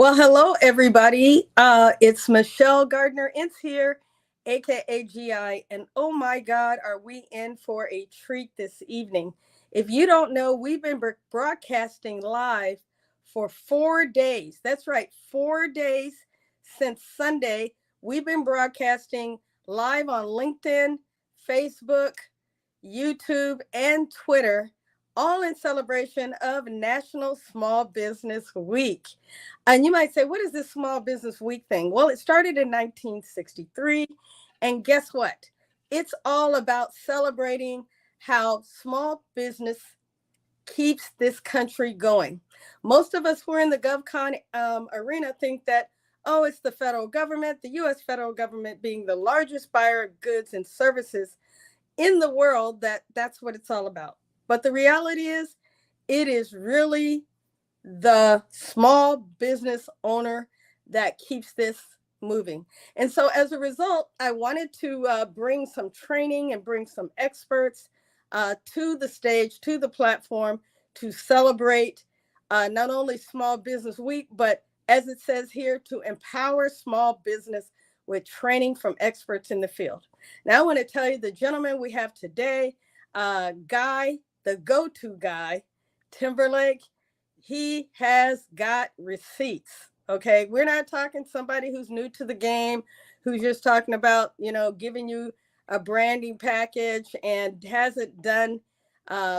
Well, hello, everybody. It's Michelle Gardner-Ince here, aka GI. And oh my God, are we in for a treat this evening? If you don't know, we've been broadcasting live for 4 days. That's right, 4 days since Sunday. We've been broadcasting live on LinkedIn, Facebook, YouTube, and Twitter, all in celebration of National Small Business Week. And you might say, what is this Small Business Week thing? Well, it started in 1963. And guess what? It's all about celebrating how small business keeps this country going. Most of us who are in the GovCon arena think that, oh, it's the federal government, the US federal government being the largest buyer of goods and services in the world, that's what it's all about. But the reality is, it is really the small business owner that keeps this moving. And so as a result, I wanted to bring some training and bring some experts to the stage, to the platform, to celebrate not only Small Business Week, but as it says here, to empower small business with training from experts in the field. Now, I want to tell you the gentleman we have today, Guy, the go-to guy, Timberlake. He has got receipts. Okay. We're not talking somebody who's new to the game, who's just talking about, giving you a branding package and hasn't done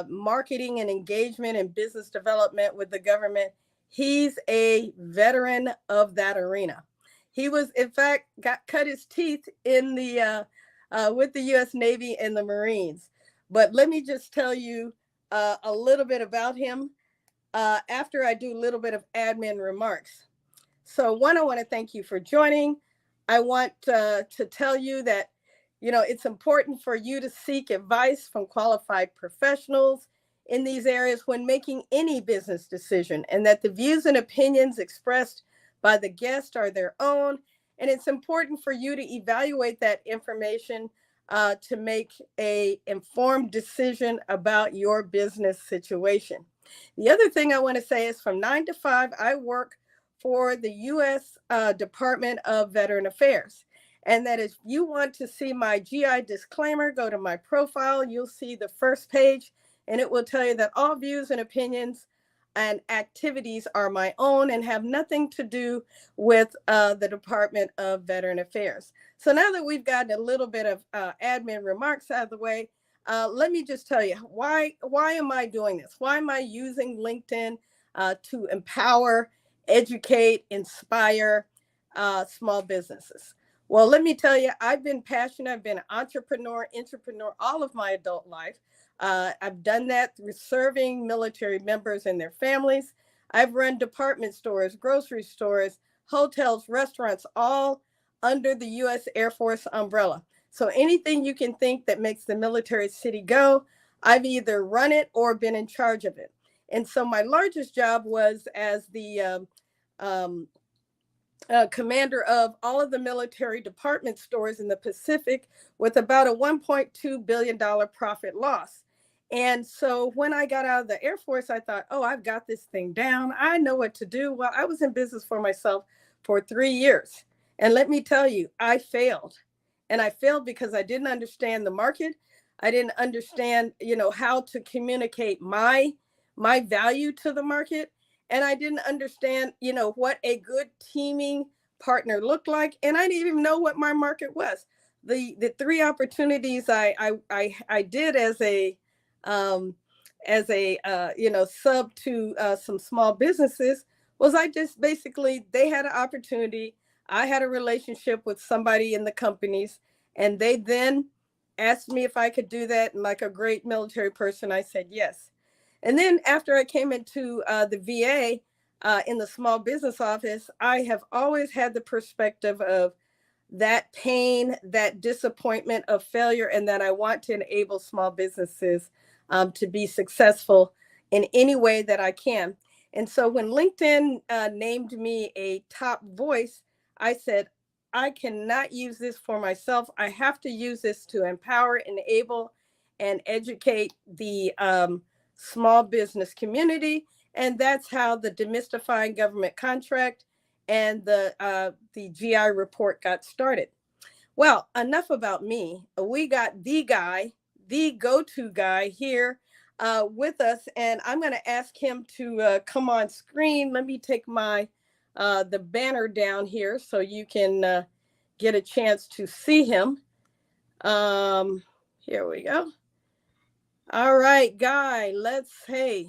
marketing and engagement and business development with the government. He's a veteran of that arena. He was, in fact, cut his teeth in the with the U.S. Navy and the Marines. But let me just tell you a little bit about him after I do a little bit of admin remarks. So one, I want to thank you for joining. I want to tell you that, it's important for you to seek advice from qualified professionals in these areas when making any business decision, and that the views and opinions expressed by the guest are their own. And it's important for you to evaluate that information to make an informed decision about your business situation. The other thing I want to say is from 9 to 5, I work for the U.S. Department of Veteran Affairs. And that if you want to see my GI disclaimer, go to my profile. You'll see the first page, and it will tell you that all views and opinions and activities are my own and have nothing to do with the Department of Veteran Affairs. So now that we've gotten a little bit of admin remarks out of the way, let me just tell you, why am I doing this? Why am I using LinkedIn to empower, educate, inspire small businesses? Well, let me tell you, I've been passionate. I've been an entrepreneur all of my adult life. I've done that through serving military members and their families. I've run department stores, grocery stores, hotels, restaurants, all under the U.S. Air Force umbrella. So anything you can think that makes the military city go, I've either run it or been in charge of it. And so my largest job was as the commander of all of the military department stores in the Pacific, with about a $1.2 billion profit loss. And so when I got out of the Air Force, I thought, oh, I've got this thing down. I know what to do. Well, I was in business for myself for 3 years. And let me tell you, I failed. And I failed because I didn't understand the market. I didn't understand, how to communicate my value to the market. And I didn't understand, what a good teaming partner looked like. And I didn't even know what my market was. The three opportunities I did as a sub to some small businesses was I just basically, they had an opportunity. I had a relationship with somebody in the companies, and they then asked me if I could do that. And like a great military person, I said yes. And then after I came into the VA in the small business office, I have always had the perspective of that pain, that disappointment of failure, and that I want to enable small businesses to be successful in any way that I can. And so when LinkedIn named me a top voice, I said, I cannot use this for myself. I have to use this to empower, enable, and educate the small business community. And that's how the Demystifying Government Contract and the GI report got started. Well, enough about me. We got the guy, the go-to guy here with us, and I'm going to ask him to come on screen. Let me take my the banner down here so you can get a chance to see him. Here we go. All right, Guy. Hey,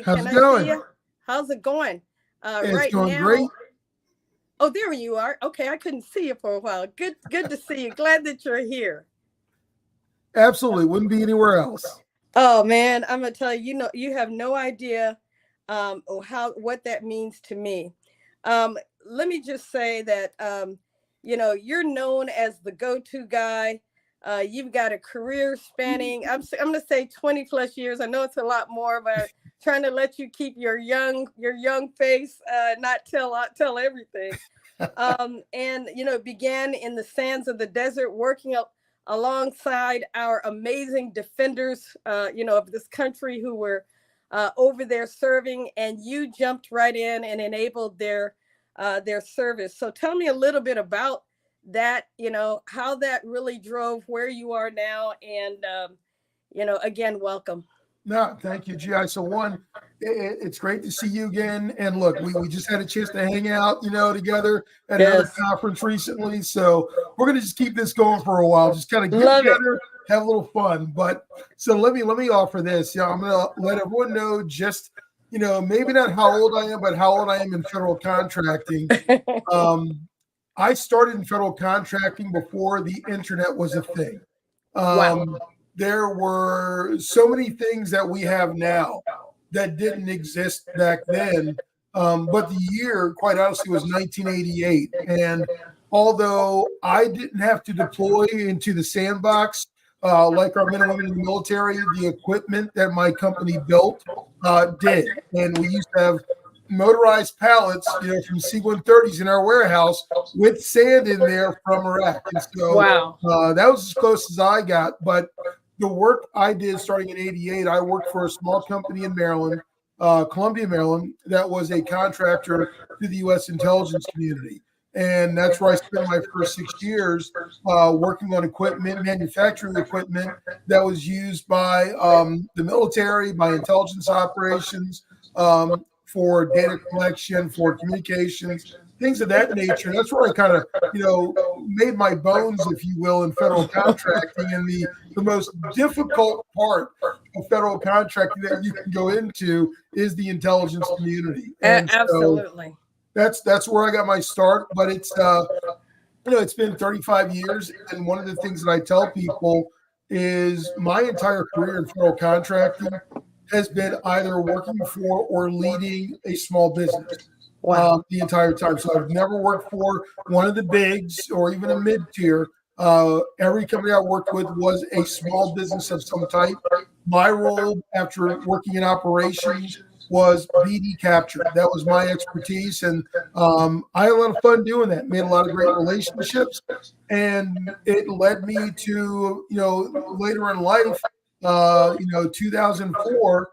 How's can it I see going? you? How's it going? It's Right going great. now. Oh, there you are. Okay, I couldn't see you for a while. Good to see you. Glad that you're here. Absolutely. Wouldn't be anywhere else. Oh man, I'm gonna tell you, you have no idea what that means to me. Let me just say that you're known as the go-to guy. You've got a career spanning, I'm gonna say 20 plus years. I know it's a lot more, but trying to let you keep your young face, not tell everything. And began in the sands of the desert, working up alongside our amazing defenders, of this country who were over there serving, and you jumped right in and enabled their service. So tell me a little bit about that. How that really drove where you are now, and again, welcome. No, thank you, GI. So one, it's great to see you again. And look, we just had a chance to hang out, together at another Yes, conference recently. So we're gonna just keep this going for a while, just kind of get love it. together, have a little fun. But so let me offer this. I'm gonna let everyone know just, maybe not how old I am, but how old I am in federal contracting. Um, I started in federal contracting before the internet was a thing. Wow. Um, there were so many things that we have now that didn't exist back then. But the year, quite honestly, was 1988. And although I didn't have to deploy into the sandbox like our men and women in the military, the equipment that my company built did. And we used to have motorized pallets, from C-130s in our warehouse with sand in there from Iraq. And so Wow. that was as close as I got. But the work I did starting in 88, I worked for a small company in Maryland, Columbia, Maryland, that was a contractor to the U.S. intelligence community. And that's where I spent my first 6 years working on equipment, manufacturing equipment that was used by the military, by intelligence operations, for data collection, for communications, things of that nature. And that's where I kind of, made my bones, if you will, in federal contracting. And the most difficult part of federal contracting that you can go into is the intelligence community. And so Absolutely. that's where I got my start. But it's been 35 years, and one of the things that I tell people is my entire career in federal contracting has been either working for or leading a small business Wow. the entire time. So I've never worked for one of the bigs or even a mid tier. Every company I worked with was a small business of some type. My role after working in operations was BD capture. That was my expertise. And I had a lot of fun doing that, made a lot of great relationships. And it led me to, later in life, 2004,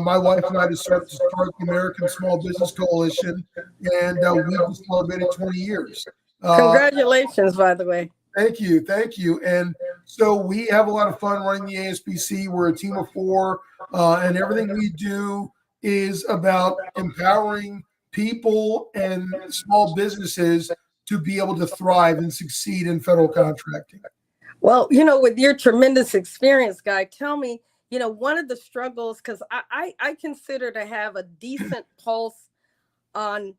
my wife and I decided to start the American Small Business Coalition, and we just celebrated 20 years. Uh, Congratulations, by the way. thank you. And so we have a lot of fun running the ASBC. We're a team of four, and everything we do is about empowering people and small businesses to be able to thrive and succeed in federal contracting. Well, with your tremendous experience, Guy, tell me, one of the struggles, because I consider to have a decent pulse on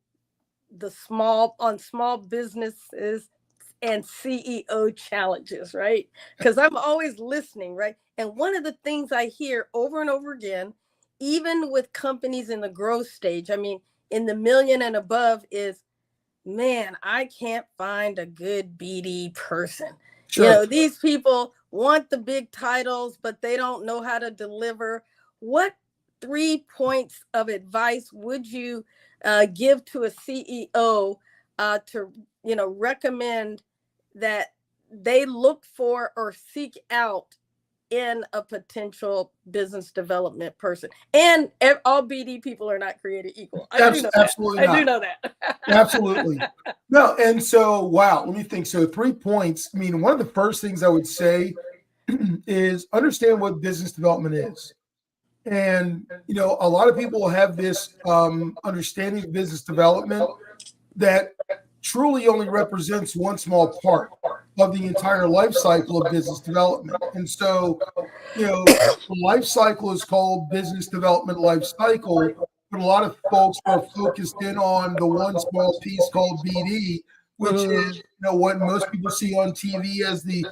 small businesses and CEO challenges, right? Because I'm always listening, right? And one of the things I hear over and over again, even with companies in the growth stage, I mean, in the million and above, is, man, I can't find a good BD person. Sure. These people want the big titles, but they don't know how to deliver. What 3 points of advice would you give to a CEO to, recommend that they look for or seek out in a potential business development person. And all BD people are not created equal. I do know Absolutely that. not. I do know that. Absolutely. No, and so, wow, let me think. So 3 points. I mean, one of the first things I would say is understand what business development is. And, a lot of people have this understanding of business development that truly only represents one small part of the entire life cycle of business development. And so, the life cycle is called business development life cycle, but a lot of folks are focused in on the one small piece called BD, which Mhm. is what most people see on TV as the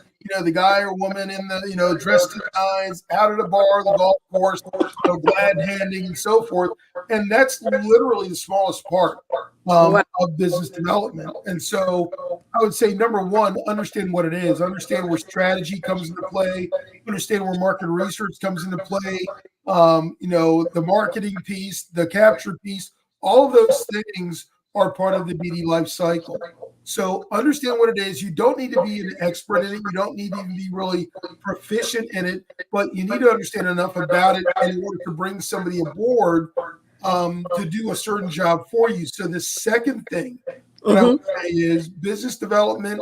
guy or woman in the dressed to the nines, out at a bar, the golf course, glad handing and so forth, and that's literally the smallest part Wow. of business development. And so I would say number one, understand what it is, understand where strategy comes into play, understand where market research comes into play, the marketing piece, the capture piece, all of those things are part of the BD life cycle. So understand what it is. You don't need to be an expert in it. You don't need to even be really proficient in it, but you need to understand enough about it in order to bring somebody aboard to do a certain job for you. So the second thing that I would say is business development.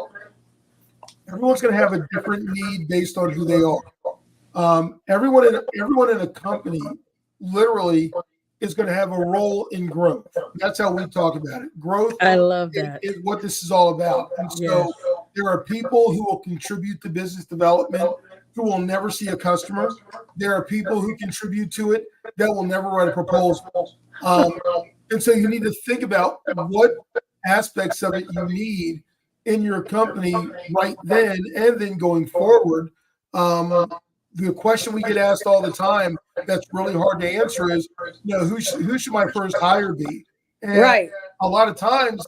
Everyone's going to have a different need based on who they are. Everyone in a company literally is going to have a role in growth. That's how we talk about it. Growth I love that. is what this is all about. And Yes. so there are people who will contribute to business development who will never see a customer. There are people who contribute to it that will never write a proposal. And so you need to think about what aspects of it you need in your company right then and then going forward. The question we get asked all the time that's really hard to answer is, who should my first hire be? And Right. a lot of times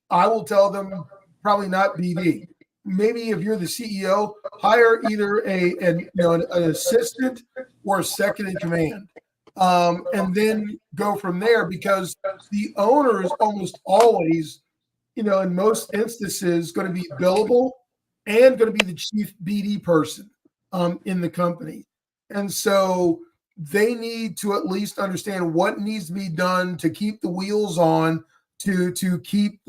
I will tell them probably not BD. Maybe if you're the CEO, hire either an assistant or a second in command, and then go from there, because the owner is almost always, in most instances, going to be billable and going to be the chief BD person in the company. And so they need to at least understand what needs to be done to keep the wheels on, to keep,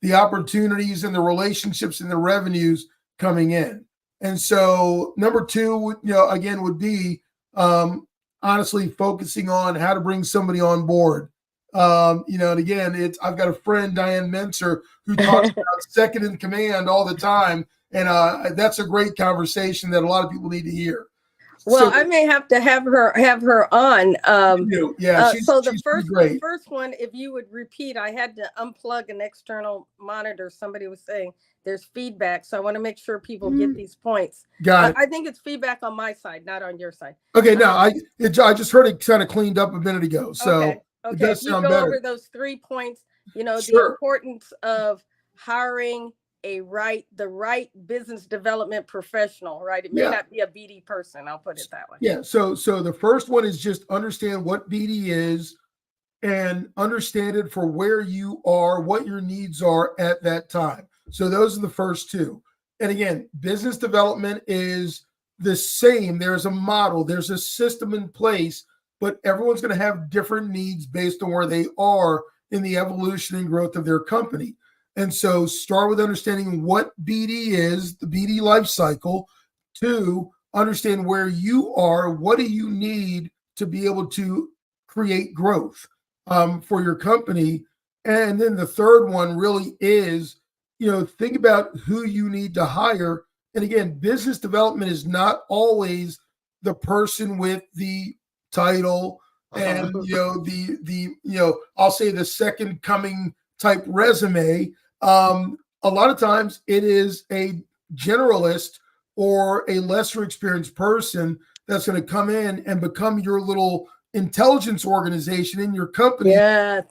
the opportunities and the relationships and the revenues coming in. And so number two, again, would be honestly focusing on how to bring somebody on board. And again, I've got a friend, Diane Menser, who talks about second in command all the time. And that's a great conversation that a lot of people need to hear. Well, So I may have to have her on. yeah, So she's pretty great. The first one, if you would repeat, I had to unplug an external monitor. Somebody was saying there's feedback, so I want to make sure people get these points. Got it. I think it's feedback on my side, not on your side. Okay, no, I just heard it kind of cleaned up a minute ago, so Okay. it does If you sound go better. over those 3 points, the Sure. importance of hiring the right business development professional, right? It may Yeah. not be a BD person. I'll put it that way. Yeah. So the first one is just understand what BD is and understand it for where you are, what your needs are at that time. So those are the first two. And again, business development is the same. There's a model, there's a system in place, but everyone's going to have different needs based on where they are in the evolution and growth of their company. And so start with understanding what BD is, the BD life cycle. Two, understand where you are. What do you need to be able to create growth for your company? And then the third one really is, think about who you need to hire. And again, business development is not always the person with the title and I'll say the second coming type resume. A lot of times it is a generalist or a lesser experienced person that's going to come in and become your little intelligence organization in your company,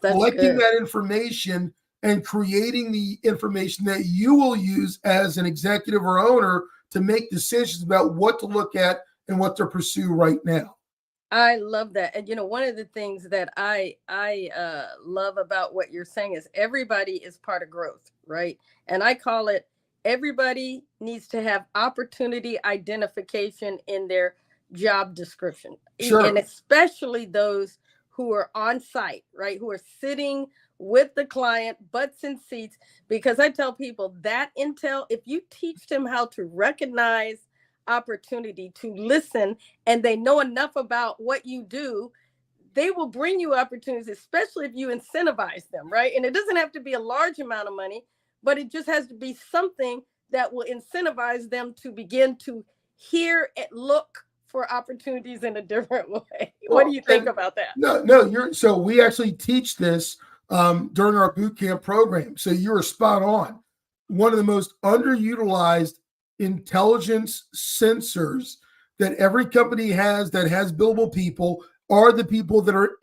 collecting that information and creating the information that you will use as an executive or owner to make decisions about what to look at and what to pursue right now. I love that. And one of the things that I love about what you're saying is everybody is part of growth, right? And I call it everybody needs to have opportunity identification in their job description, and Sure. especially those who are on site, right? Who are sitting with the client, butts in seats. Because I tell people that intel, if you teach them how to recognize opportunity, to listen, and they know enough about what you do, they will bring you opportunities, especially if you incentivize them, right? And it doesn't have to be a large amount of money, but it just has to be something that will incentivize them to begin to hear and look for opportunities in a different way. What do Well, you think about that? no, so we actually teach this during our boot camp program. So you're spot on. One of the most underutilized intelligence sensors that every company has that has billable people are the people that are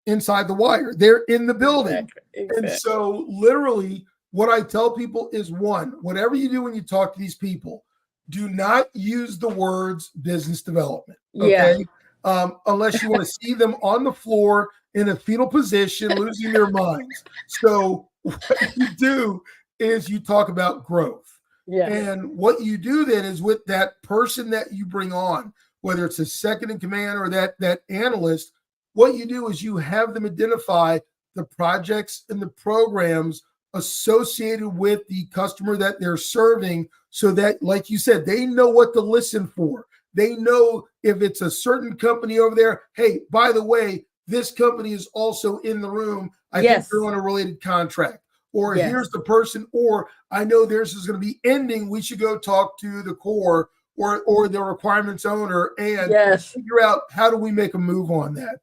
inside the wire. They're in the building. Exactly. And so literally what I tell people is, one, whatever you do when you talk to these people, do not use the words business development. Okay. Yeah. Unless you want to see them on the floor in a fetal position, losing their minds. So what you do is you talk about growth. Yeah. And what you do then is with that person that you bring on, whether it's a second in command or that analyst, what you do is you have them identify the projects and the programs associated with the customer that they're serving, so that, like you said, they know what to listen for. They know if it's a certain company over there, hey, by the way, this company is also in the room. I think they're on a related contract. Or here's the person, or I know theirs is going to be ending. We should go talk to the core or the requirements owner and figure out how do we make a move on that.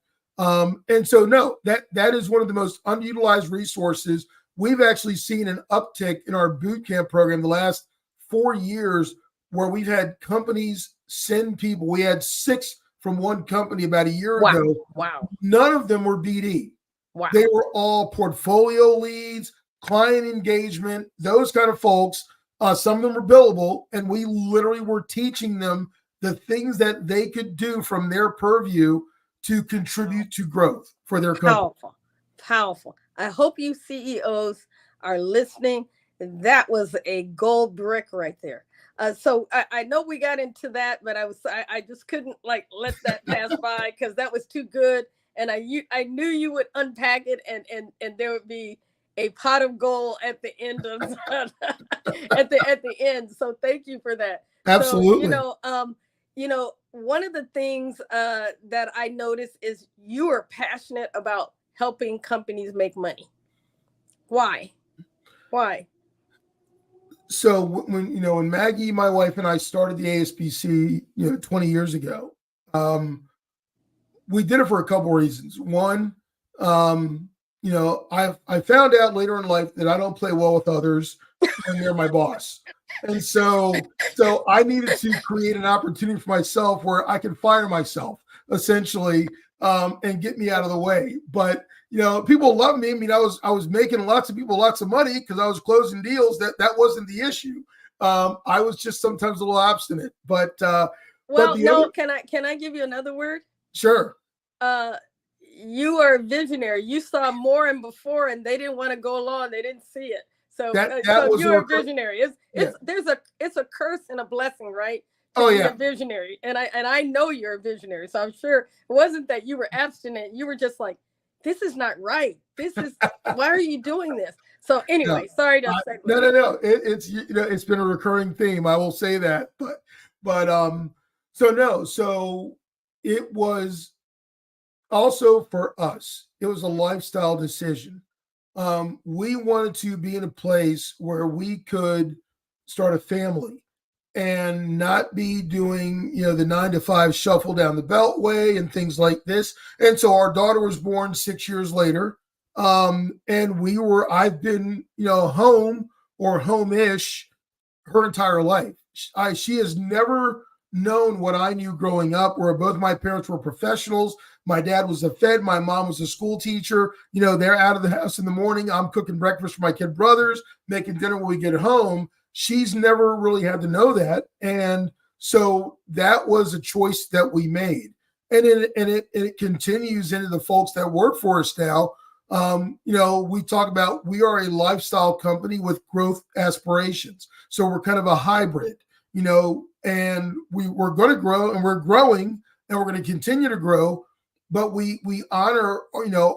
And so, no, that is one of the most underutilized resources. We've actually seen an uptick in our boot camp program the last 4 years, where we've had companies send people. We had 6 from one company about a year ago. Wow. None of them were BD. Wow. They were all portfolio leads, client engagement, those kind of folks. Some of them were billable, and we literally were teaching them the things that they could do from their purview to contribute to growth for their company. Powerful. I hope you CEOs are listening. That was a gold brick right there. So I know we got into that, but I just couldn't let that pass by, because that was too good. And I knew you would unpack it, and there would be a pot of gold at the end of at the end. So thank you for that. Absolutely. So one of the things that I noticed is you are passionate about helping companies make money. Why? So when Maggie, my wife, and I started the ASPC, 20 years ago, we did it for a couple of reasons. One, I found out later in life that I don't play well with others when they're my boss. And so I needed to create an opportunity for myself where I can fire myself, essentially, and get me out of the way. But people love me. I mean, I was making lots of people lots of money because I was closing deals. That wasn't the issue. I was just sometimes a little obstinate. But can I give you another word? Sure. You are a visionary. You saw more and before, and they didn't want to go along. They didn't see it. So you're a visionary. It's a curse and a blessing, right? To be a visionary. And I know you're a visionary. So I'm sure it wasn't that you were abstinent. You were just like, this is not right. Why are you doing this? So anyway, sorry to say. No. It's been a recurring theme. I will say that. So it was also for us. It was a lifestyle decision. We wanted to be in a place where we could start a family and not be doing, the 9-to-5 shuffle down the beltway and things like this. And so our daughter was born 6 years later. And I've been, home or home-ish her entire life. She has never known what I knew growing up, where both my parents were professionals. My dad was a Fed. My mom was a school teacher. They're out of the house in the morning. I'm cooking breakfast for my kid brothers, making dinner when we get home. She's never really had to know that. And so that was a choice that we made. And it continues into the folks that work for us now. We talk about we are a lifestyle company with growth aspirations. So we're kind of a hybrid, and we're going to grow and we're growing and we're going to continue to grow, but we honor,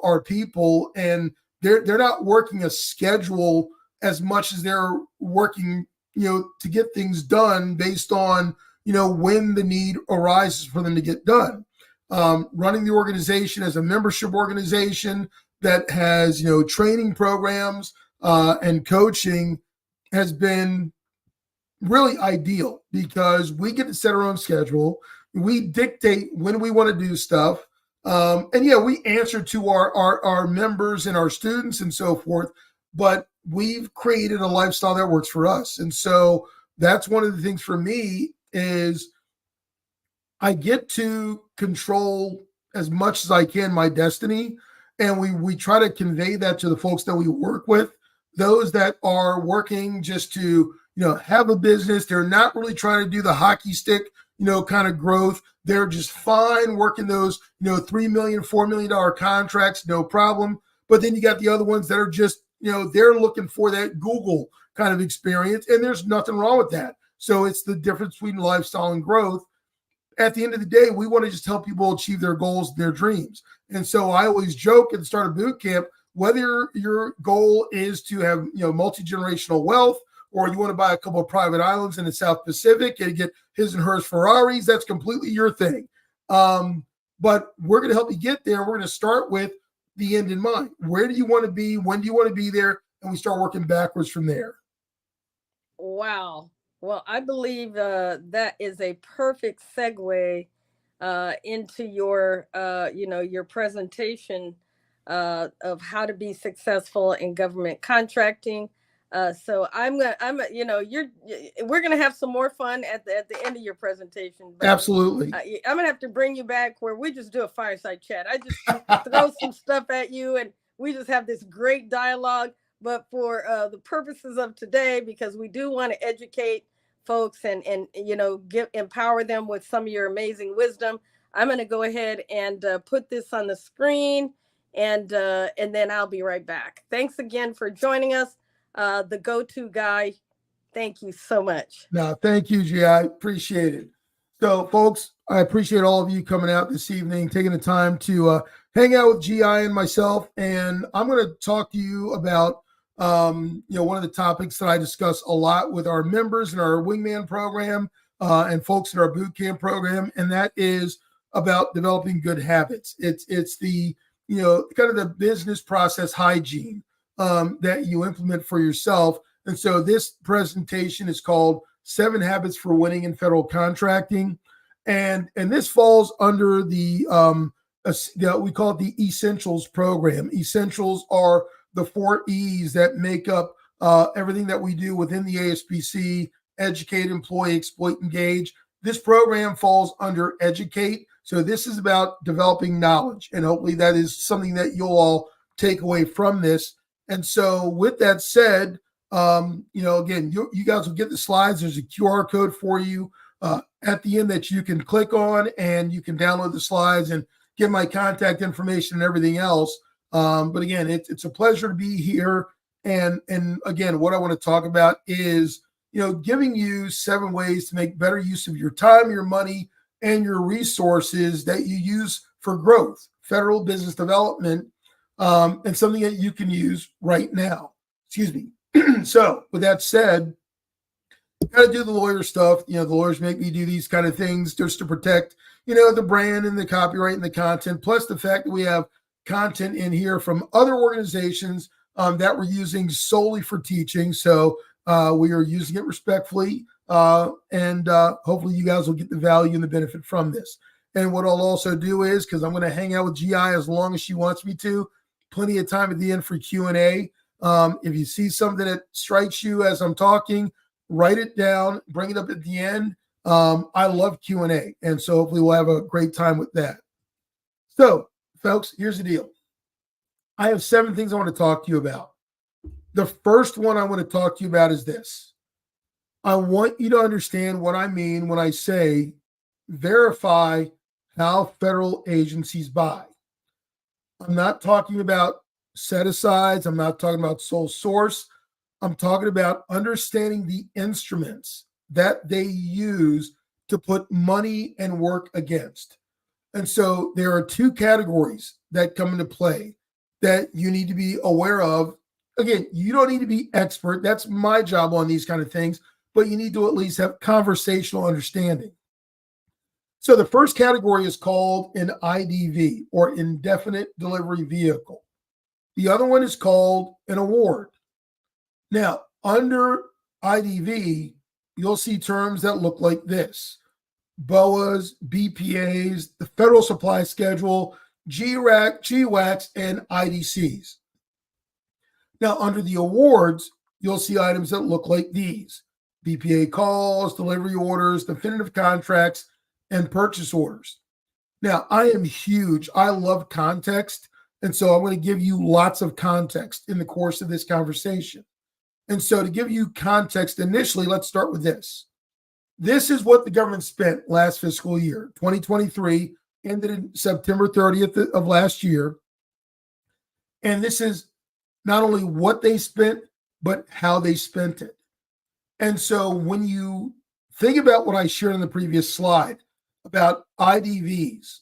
our people, and they're not working a schedule as much as they're working, to get things done based on, when the need arises for them to get done. Running the organization as a membership organization that has, training programs and coaching has been really ideal because we get to set our own schedule. We dictate when we want to do stuff. And yeah, we answer to our members and our students and so forth, but we've created a lifestyle that works for us. And so that's one of the things for me is I get to control as much as I can my destiny. And we try to convey that to the folks that we work with, those that are working just to, have a business. They're not really trying to do the hockey stick, kind of growth. They're just fine working those, $3 million, $4 million contracts, no problem. But then you got the other ones that are just, they're looking for that Google kind of experience. And there's nothing wrong with that. So it's the difference between lifestyle and growth. At the end of the day, we want to just help people achieve their goals, their dreams. And so I always joke at the start of boot camp, whether your goal is to have, multi-generational wealth, or you want to buy a couple of private islands in the South Pacific and get his and hers Ferraris, that's completely your thing. But we're going to help you get there. We're going to start with the end in mind. Where do you want to be? When do you want to be there? And we start working backwards from there. Wow. Well, I believe that is a perfect segue into your, your presentation of how to be successful in government contracting. So we're gonna have some more fun at the end of your presentation. But, absolutely. I'm gonna have to bring you back where we just do a fireside chat. I just throw some stuff at you, and we just have this great dialogue. But for the purposes of today, because we do want to educate folks and empower them with some of your amazing wisdom, I'm going to go ahead and put this on the screen, and then I'll be right back. Thanks again for joining us, the go-to guy. Thank you so much. No, thank you, G. I appreciate it. So, folks, I appreciate all of you coming out this evening, taking the time to hang out with GI and myself. And I'm going to talk to you about one of the topics that I discuss a lot with our members in our Wingman program and folks in our boot camp program, and that is about developing good habits. It's the kind of the business process hygiene that you implement for yourself. And so this presentation is called 7 Habits for Winning in Federal Contracting, and this falls under the we call it the Essentials program. Essentials are the 4 E's that make up everything that we do within the ASPC: educate, employ, exploit, engage. This program falls under educate. So this is about developing knowledge, and hopefully that is something that you'll all take away from this. And so with that said, again, you guys will get the slides. There's a QR code for you at the end that you can click on, and you can download the slides and get my contact information and everything else. But again, it's a pleasure to be here. And again, what I want to talk about is, giving you 7 ways to make better use of your time, your money, and your resources that you use for growth, federal business development, and something that you can use right now. Excuse me. So with that said, got to do the lawyer stuff. The lawyers make me do these kind of things just to protect, the brand and the copyright and the content, plus the fact that we have content in here from other organizations that we're using solely for teaching. So we are using it respectfully, and hopefully you guys will get the value and the benefit from this. And what I'll also do is, because I'm going to hang out with GI as long as she wants me to, plenty of time at the end for Q&A. If you see something that strikes you as I'm talking, write it down, bring it up at the end. I love Q&A, and so hopefully we'll have a great time with that. So, folks, here's the deal. I have 7 things I want to talk to you about. The first one I want to talk to you about is this. I want you to understand what I mean when I say verify how federal agencies buy. I'm not talking about set-asides. I'm not talking about sole source. I'm talking about understanding the instruments that they use to put money and work against. And so there are two categories that come into play that you need to be aware of. Again, you don't need to be expert. That's my job on these kind of things, but you need to at least have conversational understanding. So the first category is called an IDV, or indefinite delivery vehicle. The other one is called an award. Now, under IDV, you'll see terms that look like this: BOAs, BPAs, the Federal Supply Schedule, GRAC, GWACs, and IDCs. Now, under the awards, you'll see items that look like these: BPA calls, delivery orders, definitive contracts, and purchase orders. Now, I am huge. I love context. And so I'm going to give you lots of context in the course of this conversation. And so to give you context initially, let's start with this. This is what the government spent last fiscal year. 2023 ended in September 30th of last year. And this is not only what they spent, but how they spent it. And so when you think about what I shared in the previous slide about IDVs,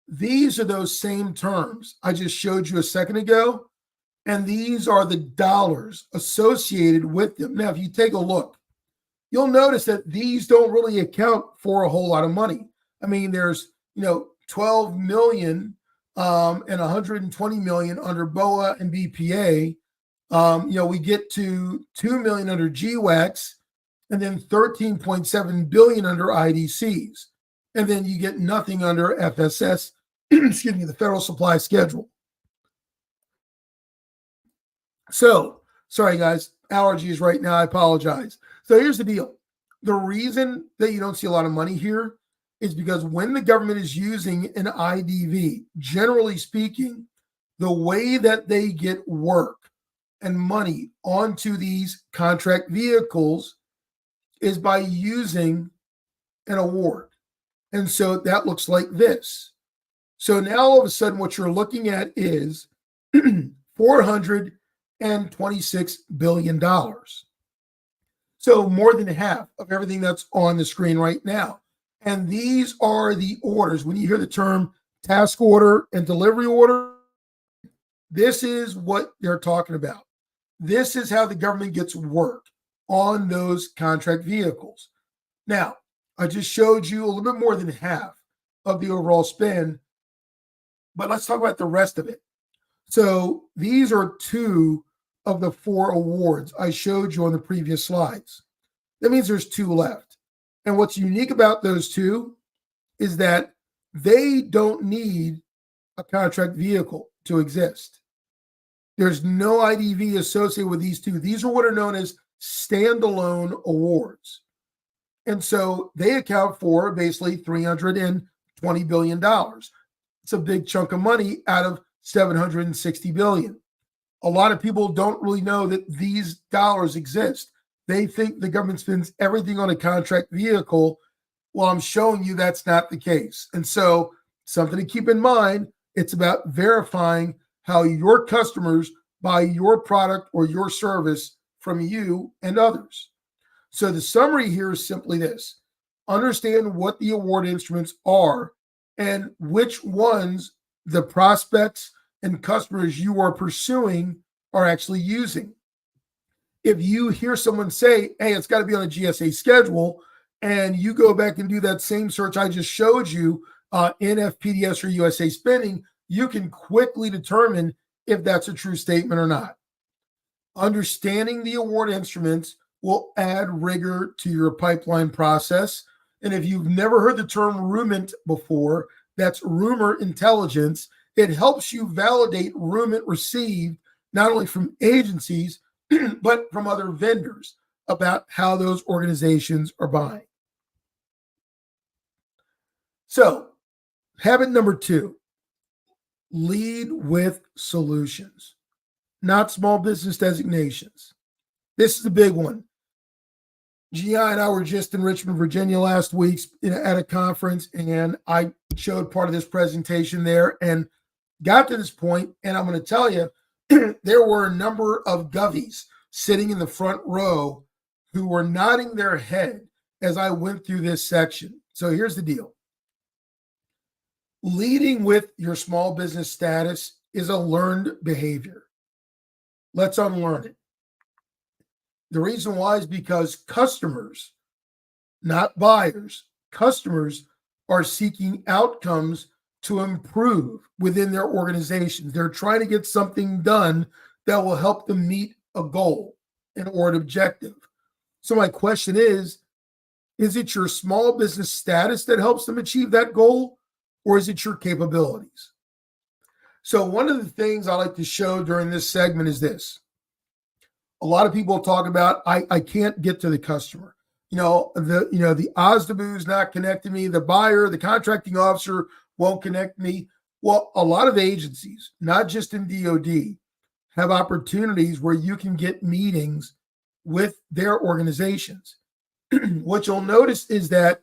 these are those same terms I just showed you a second ago, and these are the dollars associated with them. Now, if you take a look, you'll notice that these don't really account for a whole lot of money. I mean, there's 12 million and 120 million under BOA and BPA. We get to 2 million under GWACs, and then 13.7 billion under IDCs. And then you get nothing under FSS, excuse me, the Federal Supply Schedule. So, sorry guys, allergies right now, I apologize. So here's the deal. The reason that you don't see a lot of money here is because when the government is using an IDV, generally speaking, the way that they get work and money onto these contract vehicles is by using an award. And so that looks like this. So now all of a sudden what you're looking at is $426 billion. So more than half of everything that's on the screen right now. And these are the orders. When you hear the term task order and delivery order, this is what they're talking about. This is how the government gets work on those contract vehicles. Now, I just showed you a little bit more than half of the overall spend, but let's talk about the rest of it. So these are two of the 4 awards I showed you on the previous slides. That means there's 2 left. And what's unique about those 2 is that they don't need a contract vehicle to exist. There's no IDV associated with these 2. These are what are known as standalone awards. And so they account for basically $320 billion. It's a big chunk of money out of $760 billion. A lot of people don't really know that these dollars exist. They think the government spends everything on a contract vehicle. Well, I'm showing you that's not the case. And so something to keep in mind, it's about verifying how your customers buy your product or your service from you and others. So the summary here is simply this: understand what the award instruments are and which ones the prospects and customers you are pursuing are actually using. If you hear someone say, hey, it's got to be on a GSA schedule, and you go back and do that same search I just showed you in FPDS or USA Spending, you can quickly determine if that's a true statement or not. Understanding the award instruments will add rigor to your pipeline process. And if you've never heard the term rumant before, that's rumor intelligence. It helps you validate rumant received not only from agencies, but from other vendors about how those organizations are buying. So, habit number 2, lead with solutions, not small business designations. This is the big one. GI and I were just in Richmond, Virginia last week at a conference, and I showed part of this presentation there. And got to this point, and I'm going to tell you, there were a number of govies sitting in the front row who were nodding their head as I went through this section. So here's the deal. Leading with your small business status is a learned behavior. Let's unlearn it. The reason why is because customers, not buyers, customers are seeking outcomes to improve within their organizations. They're trying to get something done that will help them meet a goal or an objective. So my question is it your small business status that helps them achieve that goal, or is it your capabilities? So one of the things I like to show during this segment is this. A lot of people talk about, I can't get to the customer. The OSDBU is not connecting me. The buyer, the contracting officer won't connect me. Well, a lot of agencies, not just in DOD, have opportunities where you can get meetings with their organizations. What you'll notice is that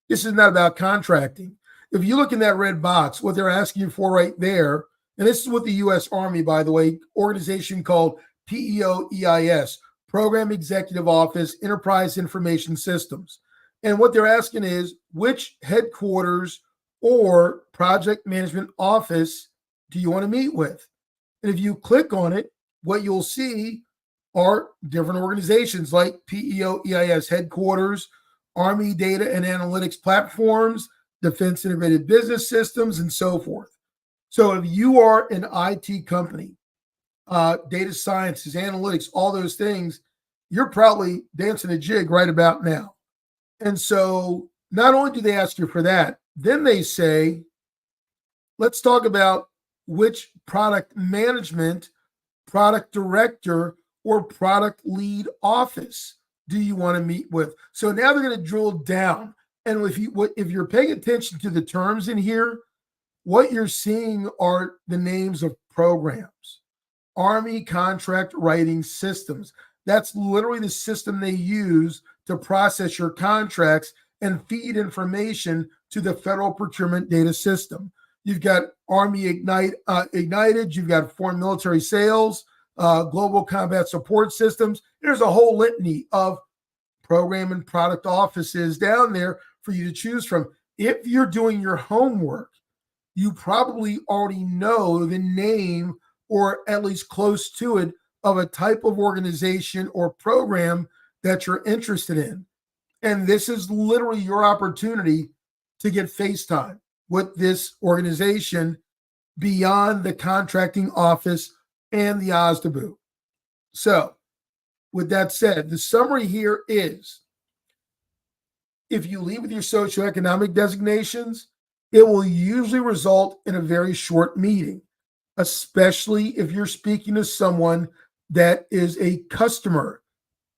this is not about contracting. If you look in that red box, what they're asking you for right there, and this is what the U.S. Army, by the way, organization called PEOEIS, Program Executive Office, Enterprise Information Systems. And what they're asking is, which headquarters or project management office do you want to meet with? And if you click on it, what you'll see are different organizations like PEOEIS headquarters, Army Data and Analytics Platforms, Defense Integrated Business Systems, and so forth. So if you are an IT company, data sciences, analytics, all those things, you're probably dancing a jig right about now. And so not only do they ask you for that, then they say, let's talk about which product management, product director, or product lead office do you want to meet with? So now they're going to drill down. And if you're paying attention to the terms in here, what you're seeing are the names of programs. Army Contract Writing Systems. That's literally the system they use to process your contracts and feed information to the federal procurement data system. You've got Army Ignited, you've got Foreign Military Sales, Global Combat Support Systems. There's a whole litany of program and product offices down there for you to choose from. If you're doing your homework, you probably already know the name, or at least close to it, of a type of organization or program that you're interested in. And this is literally your opportunity to get FaceTime with this organization beyond the contracting office and the OSDBU. So with that said, the summary here is, if you lead with your socioeconomic designations, it will usually result in a very short meeting, especially if you're speaking to someone that is a customer.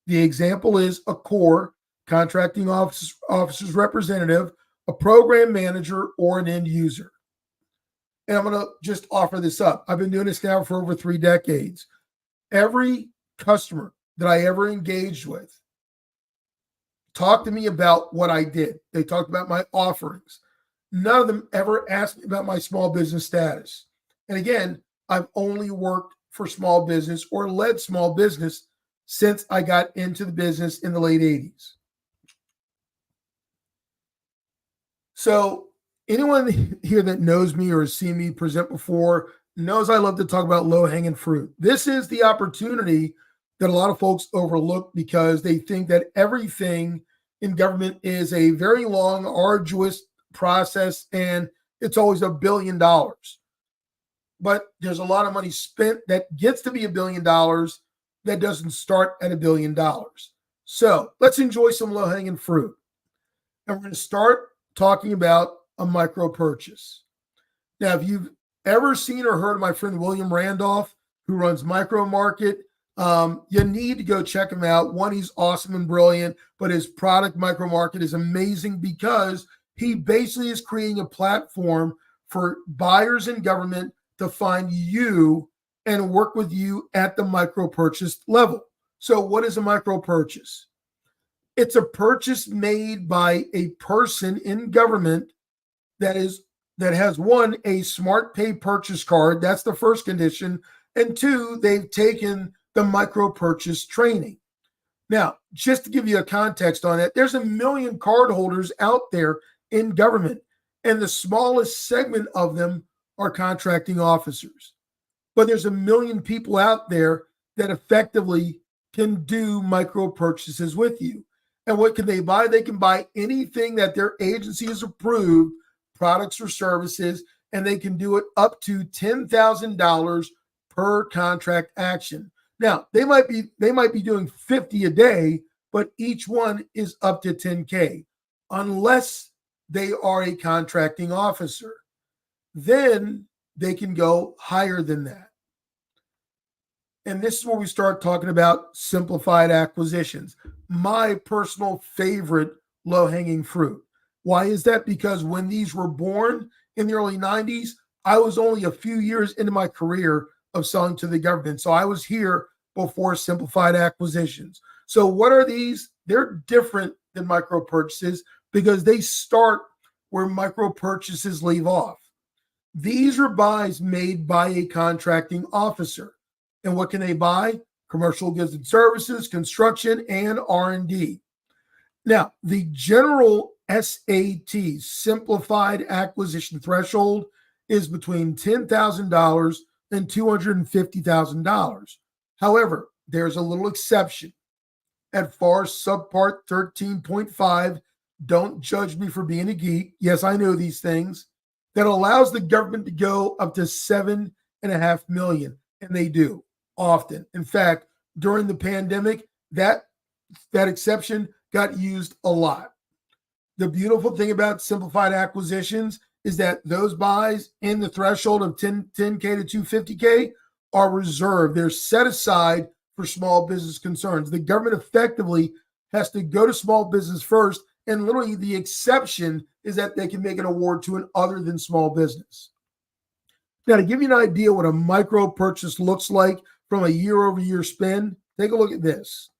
The example is a core, contracting officer's representative, a program manager, or an end user. And I'm going to just offer this up. I've been doing this now for over 3 decades. Every customer that I ever engaged with talked to me about what I did. They talked about my offerings. None of them ever asked me about my small business status. And again, I've only worked for small business or led small business since I got into the business in the late 80s. So anyone here that knows me or has seen me present before knows I love to talk about low-hanging fruit. This is the opportunity that a lot of folks overlook because they think that everything in government is a very long, arduous process, and it's always $1 billion. But there's a lot of money spent that gets to be $1 billion that doesn't start at $1 billion. So let's enjoy some low-hanging fruit. And we're going to start talking about a micro purchase. Now, if you've ever seen or heard of my friend William Randolph, who runs Micro Market, you need to go check him out. One, he's awesome and brilliant, but his product, Micro Market, is amazing because he basically is creating a platform for buyers in government to find you and work with you at the micro purchase level. So what is a micro purchase? It's a purchase made by a person in government that is that has one, a smart pay purchase card. That's the first condition. And two, they've taken the micro purchase training. Now, just to give you a context on it, there's 1 million cardholders out there in government, and the smallest segment of them are contracting officers. But there's 1 million people out there that effectively can do micro purchases with you. And what can they buy? They can buy anything that their agency has approved, products or services, and they can do it up to $10,000 per contract action. Now, they might be doing 50 a day, but each one is up to 10K, unless they are a contracting officer. Then they can go higher than that. And this is where we start talking about simplified acquisitions. My personal favorite low-hanging fruit. Why is that? Because when these were born in the early 90s, I was only a few years into my career of selling to the government. So I was here before simplified acquisitions. So what are these? They're different than micro purchases because they start where micro purchases leave off. These are buys made by a contracting officer. And what can they buy? Commercial goods and services, construction, and R&D. Now, the general SAT, simplified acquisition threshold, is between $10,000 and $250,000. However, there's a little exception. At FAR subpart 13.5, don't judge me for being a geek. Yes, I know these things. That allows the government to go up to $7.5 million, and they do often. In fact, during the pandemic, that exception got used a lot. The beautiful thing about simplified acquisitions is that those buys in the threshold of 10K to 250K are reserved. They're set aside for small business concerns. The government effectively has to go to small business first, and literally the exception is that they can make an award to an other than small business. Now, to give you an idea what a micro purchase looks like from a year-over-year spend, take a look at this.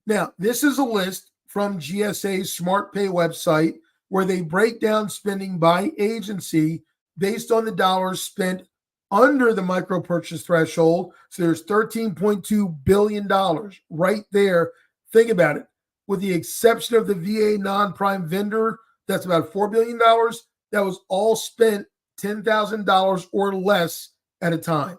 Now, this is a list from GSA's Smart Pay website where they break down spending by agency based on the dollars spent under the micro purchase threshold. So there's $13.2 billion right there. Think about it. With the exception of the VA non-prime vendor, that's about $4 billion. That was all spent $10,000 or less at a time.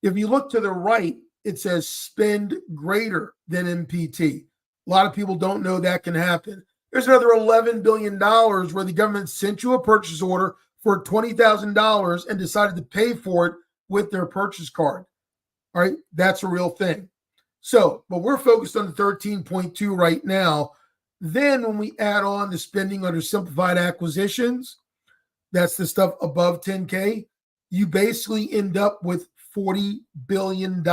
If you look to the right, it says spend greater than MPT. A lot of people don't know that can happen. There's another $11 billion where the government sent you a purchase order for $20,000 and decided to pay for it with their purchase card. All right, that's a real thing. So, but we're focused on the 13.2 right now. Then when we add on the spending under simplified acquisitions, that's the stuff above 10K, you basically end up with $40 billion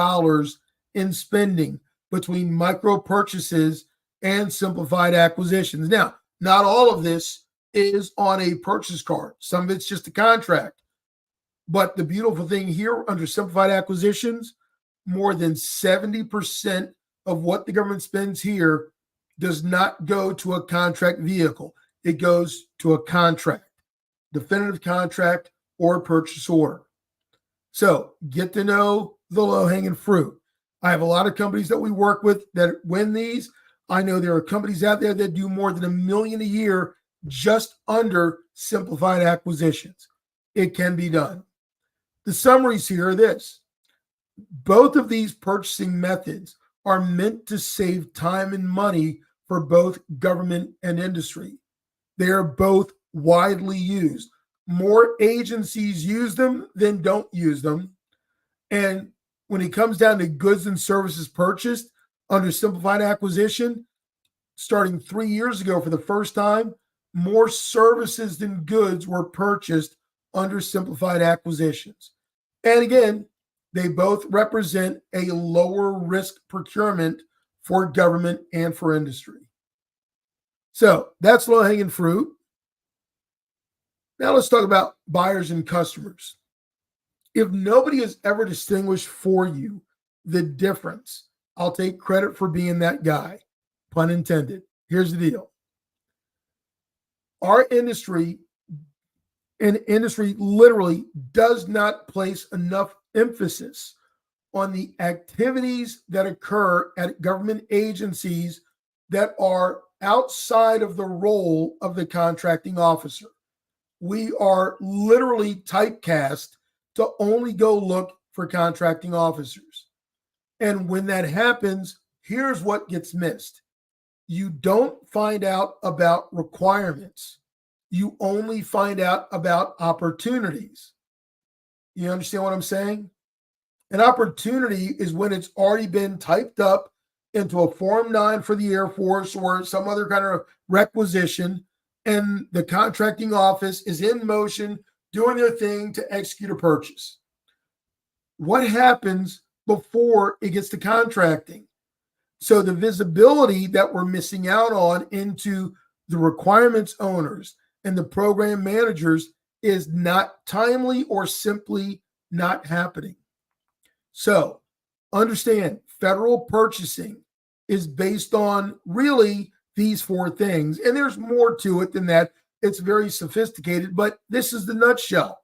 in spending between micro purchases and simplified acquisitions. Now, not all of this is on a purchase card. Some of it's just a contract. But the beautiful thing here under simplified acquisitions, more than 70% of what the government spends here does not go to a contract vehicle. It goes to a contract, definitive contract, or purchase order. So get to know the low-hanging fruit. I have a lot of companies that we work with that win these. I know there are companies out there that do more than $1 million a year just under simplified acquisitions. It can be done. The summaries here are this. Both of these purchasing methods are meant to save time and money for both government and industry. They are both widely used. More agencies use them than don't use them. And when it comes down to goods and services purchased under simplified acquisition, starting 3 years ago for the first time, more services than goods were purchased under simplified acquisitions. And again, they both represent a lower risk procurement for government and for industry. So that's low-hanging fruit. Now let's talk about buyers and customers. If nobody has ever distinguished for you the difference, I'll take credit for being that guy, pun intended. Here's the deal. Our industry And industry literally does not place enough emphasis on the activities that occur at government agencies that are outside of the role of the contracting officer. We are literally typecast to only go look for contracting officers. And when that happens, here's what gets missed. You don't find out about requirements. You only find out about opportunities. You understand what I'm saying? An opportunity is when it's already been typed up into a Form 9 for the Air Force or some other kind of requisition, and the contracting office is in motion doing their thing to execute a purchase. What happens before it gets to contracting? So the visibility that we're missing out on into the requirements owners and the program managers is not timely or simply not happening. So understand, federal purchasing is based on really these four things. And there's more to it than that. It's very sophisticated, but this is the nutshell.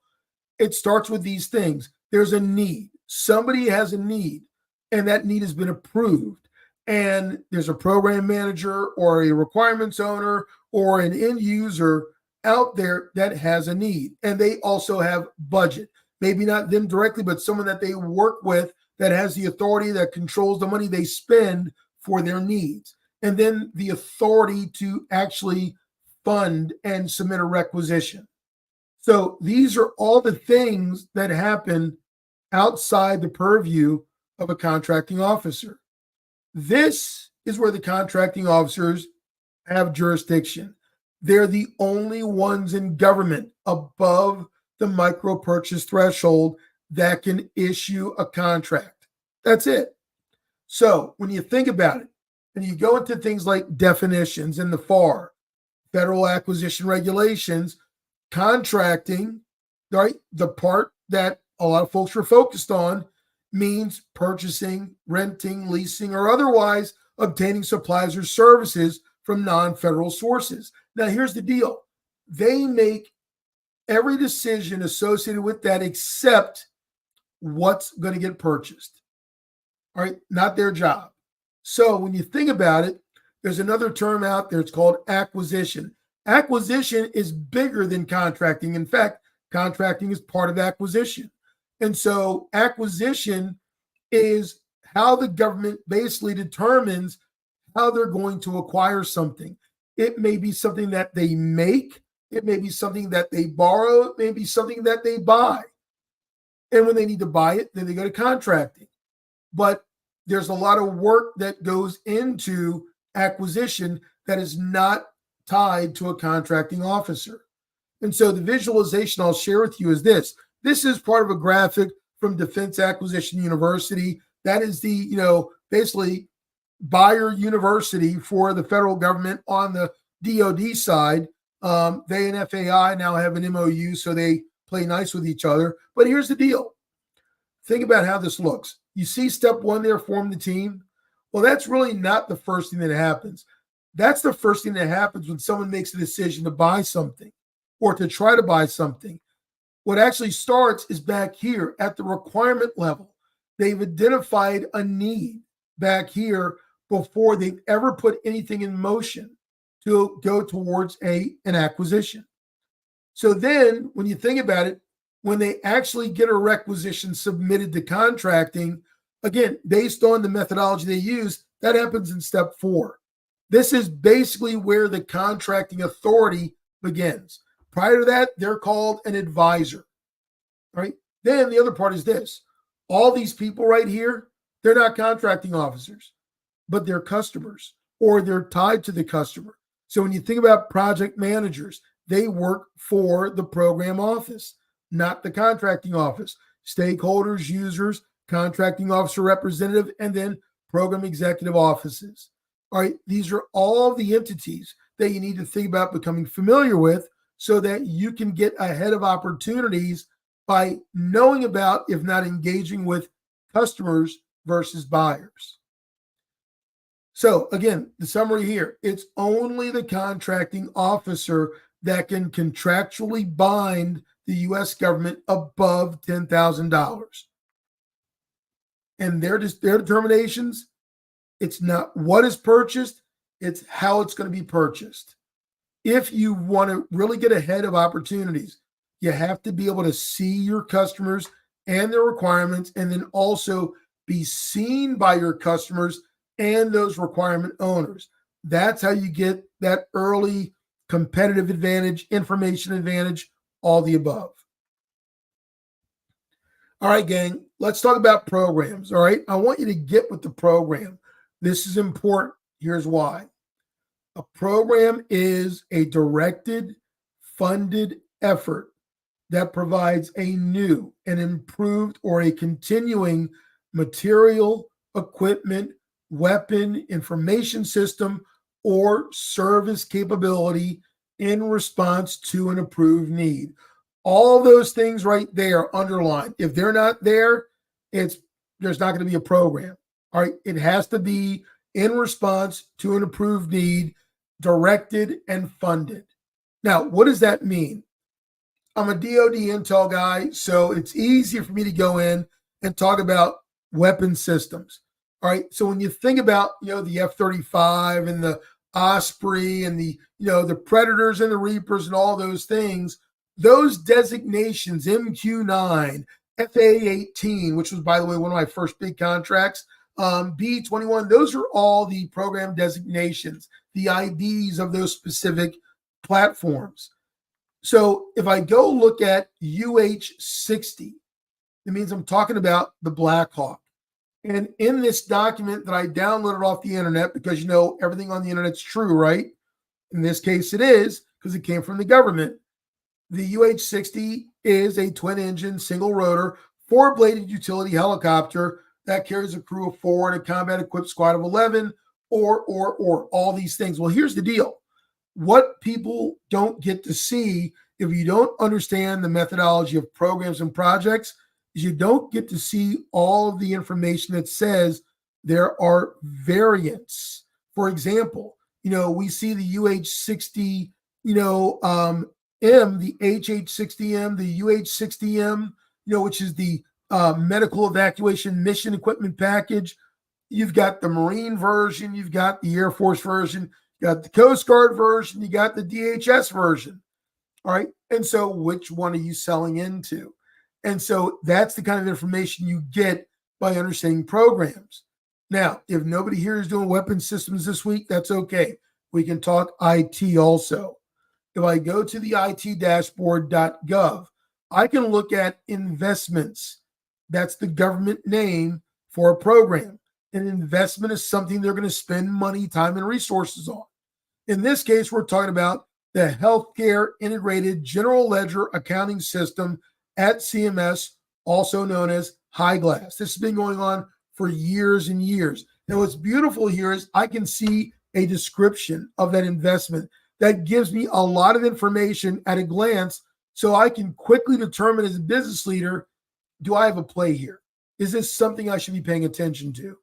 It starts with these things. There's a need. Somebody has a need, and that need has been approved. And there's a program manager or a requirements owner or an end user out there that has a need. And they also have budget. Maybe not them directly, but someone that they work with that has the authority that controls the money they spend for their needs. And then the authority to actually fund and submit a requisition. So these are all the things that happen outside the purview of a contracting officer. This is where the contracting officers have jurisdiction. They're the only ones in government above the micro purchase threshold that can issue a contract. That's it. So when you think about it, and you go into things like definitions in the FAR, Federal Acquisition Regulations, contracting, right? The part that a lot of folks are focused on means purchasing, renting, leasing, or otherwise obtaining supplies or services from non-federal sources. Now, here's the deal. They make every decision associated with that except what's going to get purchased. All right, not their job. So when you think about it, there's another term out there. It's called acquisition. Acquisition is bigger than contracting. In fact, contracting is part of acquisition. And so acquisition is how the government basically determines how they're going to acquire something. It may be something that they make. It may be something that they borrow. It may be something that they buy. And when they need to buy it, then they go to contracting. But there's a lot of work that goes into acquisition that is not tied to a contracting officer. And so the visualization I'll share with you is this. This is part of a graphic from Defense Acquisition University. That is the, basically buyer university for the federal government on the DoD side. They and FAI now have an MOU, so they play nice with each other. But here's the deal. Think about how this looks. You see step one there, form the team. Well, that's really not the first thing that happens. That's the first thing that happens when someone makes a decision to buy something or to try to buy something. What actually starts is back here at the requirement level. They've identified a need back here before they've ever put anything in motion to go towards an acquisition. So then when you think about it, when they actually get a requisition submitted to contracting, again, based on the methodology they use, that happens in step 4. This is basically where the contracting authority begins. Prior to that, they're called an advisor, right? Then the other part is this. All these people right here, they're not contracting officers, but they're customers or they're tied to the customer. So when you think about project managers, they work for the program office, not the contracting office. Stakeholders, users, contracting officer representative, and then program executive offices. All right, these are all the entities that you need to think about becoming familiar with so that you can get ahead of opportunities by knowing about, if not engaging with, customers versus buyers. So again, the summary here, it's only the contracting officer that can contractually bind the U.S. government above $10,000. And their determinations, it's not what is purchased, it's how it's going to be purchased. If you want to really get ahead of opportunities, you have to be able to see your customers and their requirements, and then also be seen by your customers and those requirement owners. That's how you get that early competitive advantage, information advantage, all the above. All right, gang, let's talk about programs. All right, I want you to get with the program. This is important. Here's why. A program is a directed, funded effort that provides a new, an improved, or a continuing material, equipment, weapon, information system, or service capability in response to an approved need. All those things right there underlined. If they're not there, there's not going to be a program. All right, it has to be in response to an approved need, directed and funded. Now, what does that mean? I'm a DoD intel guy, so it's easier for me to go in and talk about weapon systems. All right, so when you think about the F-35 and the Osprey and the the Predators and the Reapers and all those things, those designations, MQ-9, FA-18, which was, by the way, one of my first big contracts, B-21, those are all the program designations, the IDs of those specific platforms. So if I go look at UH-60, it means I'm talking about the Black Hawk. And in this document that I downloaded off the internet, because everything on the internet's true, right? In this case, it is, because it came from the government. The UH-60 is a twin-engine, single-rotor, four-bladed utility helicopter that carries a crew of 4 and a combat-equipped squad of 11, or all these things. Well, here's the deal. What people don't get to see, if you don't understand the methodology of programs and projects, is you don't get to see all of the information that says there are variants. For example, we see the UH-60, M, the HH-60M, the UH-60M, which is the medical evacuation mission equipment package. You've got the Marine version, you've got the Air Force version, you got the Coast Guard version, you got the DHS version. All right. And so which one are you selling into? And so that's the kind of information you get by understanding programs. Now, if nobody here is doing weapon systems this week, that's okay. We can talk IT also. If I go to the itdashboard.gov, I can look at investments. That's the government name for a program. An investment is something they're going to spend money, time, and resources on. In this case, we're talking about the Healthcare Integrated General Ledger Accounting System at CMS, also known as HighGlass. This has been going on for years and years. And what's beautiful here is I can see a description of that investment that gives me a lot of information at a glance, so I can quickly determine as a business leader, do I have a play here? Is this something I should be paying attention to?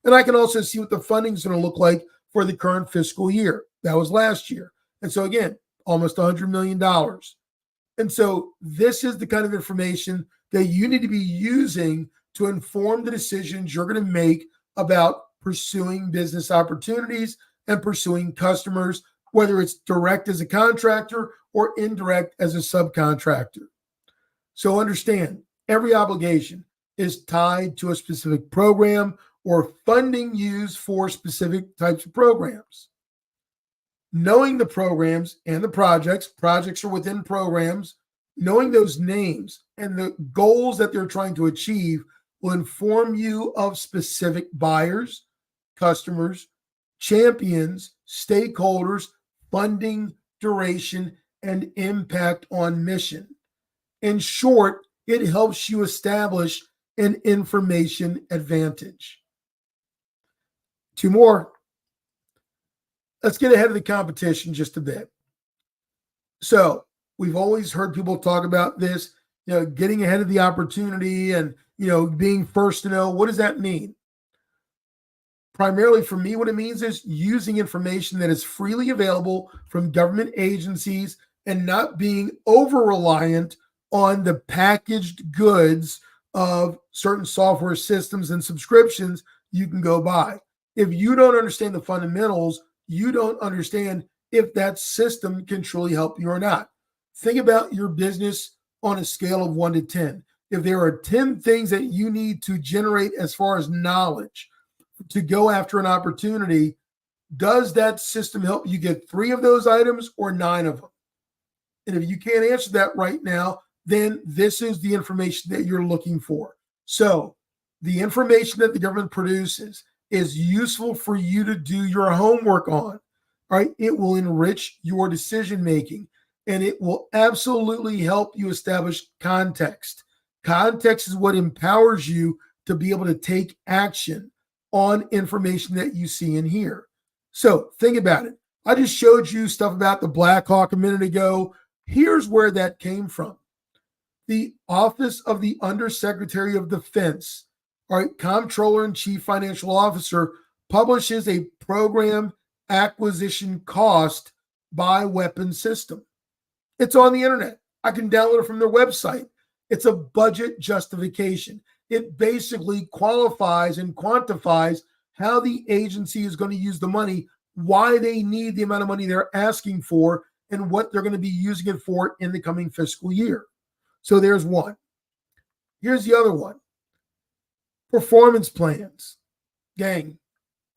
And I can also see what the funding is going to look like for the current fiscal year. That was last year. And so again, almost $100 million. And so this is the kind of information that you need to be using to inform the decisions you're going to make about pursuing business opportunities and pursuing customers, whether it's direct as a contractor or indirect as a subcontractor. So understand, every obligation is tied to a specific program or funding used for specific types of programs. Knowing the programs and the projects are within programs, knowing those names and the goals that they're trying to achieve will inform you of specific buyers, customers, champions, stakeholders, funding, duration, and impact on mission. In short, it helps you establish an information advantage. Two more. Let's get ahead of the competition just a bit. So we've always heard people talk about this, getting ahead of the opportunity and, being first to know. What does that mean? Primarily for me, what it means is using information that is freely available from government agencies and not being over reliant on the packaged goods of certain software systems and subscriptions you can go buy. If you don't understand the fundamentals, you don't understand if that system can truly help you or not. Think about your business on a scale of 1 to 10. If there are 10 things that you need to generate as far as knowledge to go after an opportunity, does that system help you get 3 of those items or 9 of them? And if you can't answer that right now, then this is the information that you're looking for. So the information that the government produces is useful for you to do your homework on. Right? It will enrich your decision making, and it will absolutely help you establish context. Context is what empowers you to be able to take action on information that you see and hear. So think about it. I just showed you stuff about the Black Hawk a minute ago. Here's where that came from. The Office of the Undersecretary of Defense, all right, Comptroller and Chief Financial Officer, publishes a program acquisition cost by weapon system. It's on the internet. I can download it from their website. It's a budget justification. It basically qualifies and quantifies how the agency is going to use the money, why they need the amount of money they're asking for, and what they're going to be using it for in the coming fiscal year. So there's one. Here's the other one. Performance plans. Gang,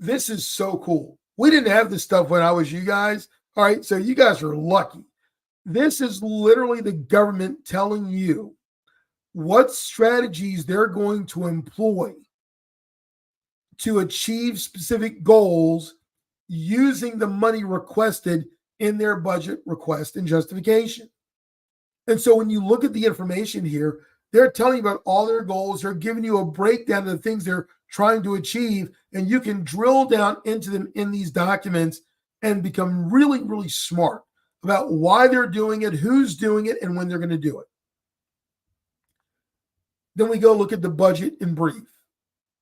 this is so cool. We didn't have this stuff when I was you guys. All right, so you guys are lucky. This is literally the government telling you what strategies they're going to employ to achieve specific goals using the money requested in their budget request and justification. And so when you look at the information here, they're telling you about all their goals. They're giving you a breakdown of the things they're trying to achieve, and you can drill down into them in these documents and become really, really smart about why they're doing it, who's doing it, and when they're going to do it. Then we go look at the budget in brief.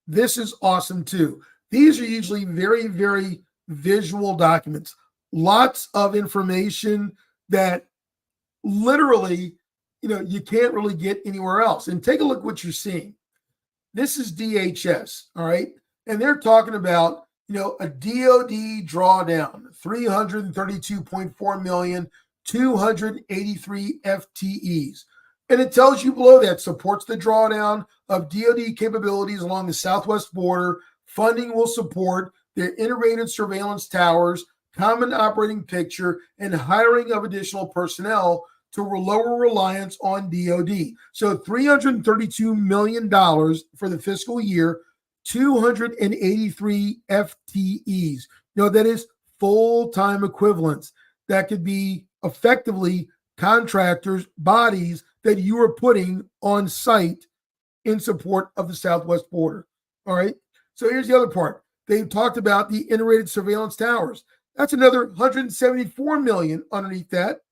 This is awesome too. These are usually very, very visual documents, lots of information that literally, you can't really get anywhere else. And take a look what you're seeing. This is DHS, all right? And they're talking about, a DOD drawdown, 332.4 million, 283 FTEs. And it tells you below that supports the drawdown of DOD capabilities along the southwest border. Funding will support their integrated surveillance towers, common operating picture, and hiring of additional personnel to lower reliance on DOD. So $332 million for the fiscal year, 283 FTEs. That is full-time equivalents. That could be effectively contractors, bodies that you are putting on site in support of the southwest border. All right. So here's the other part. They talked about the integrated surveillance towers. That's another 174 million underneath that.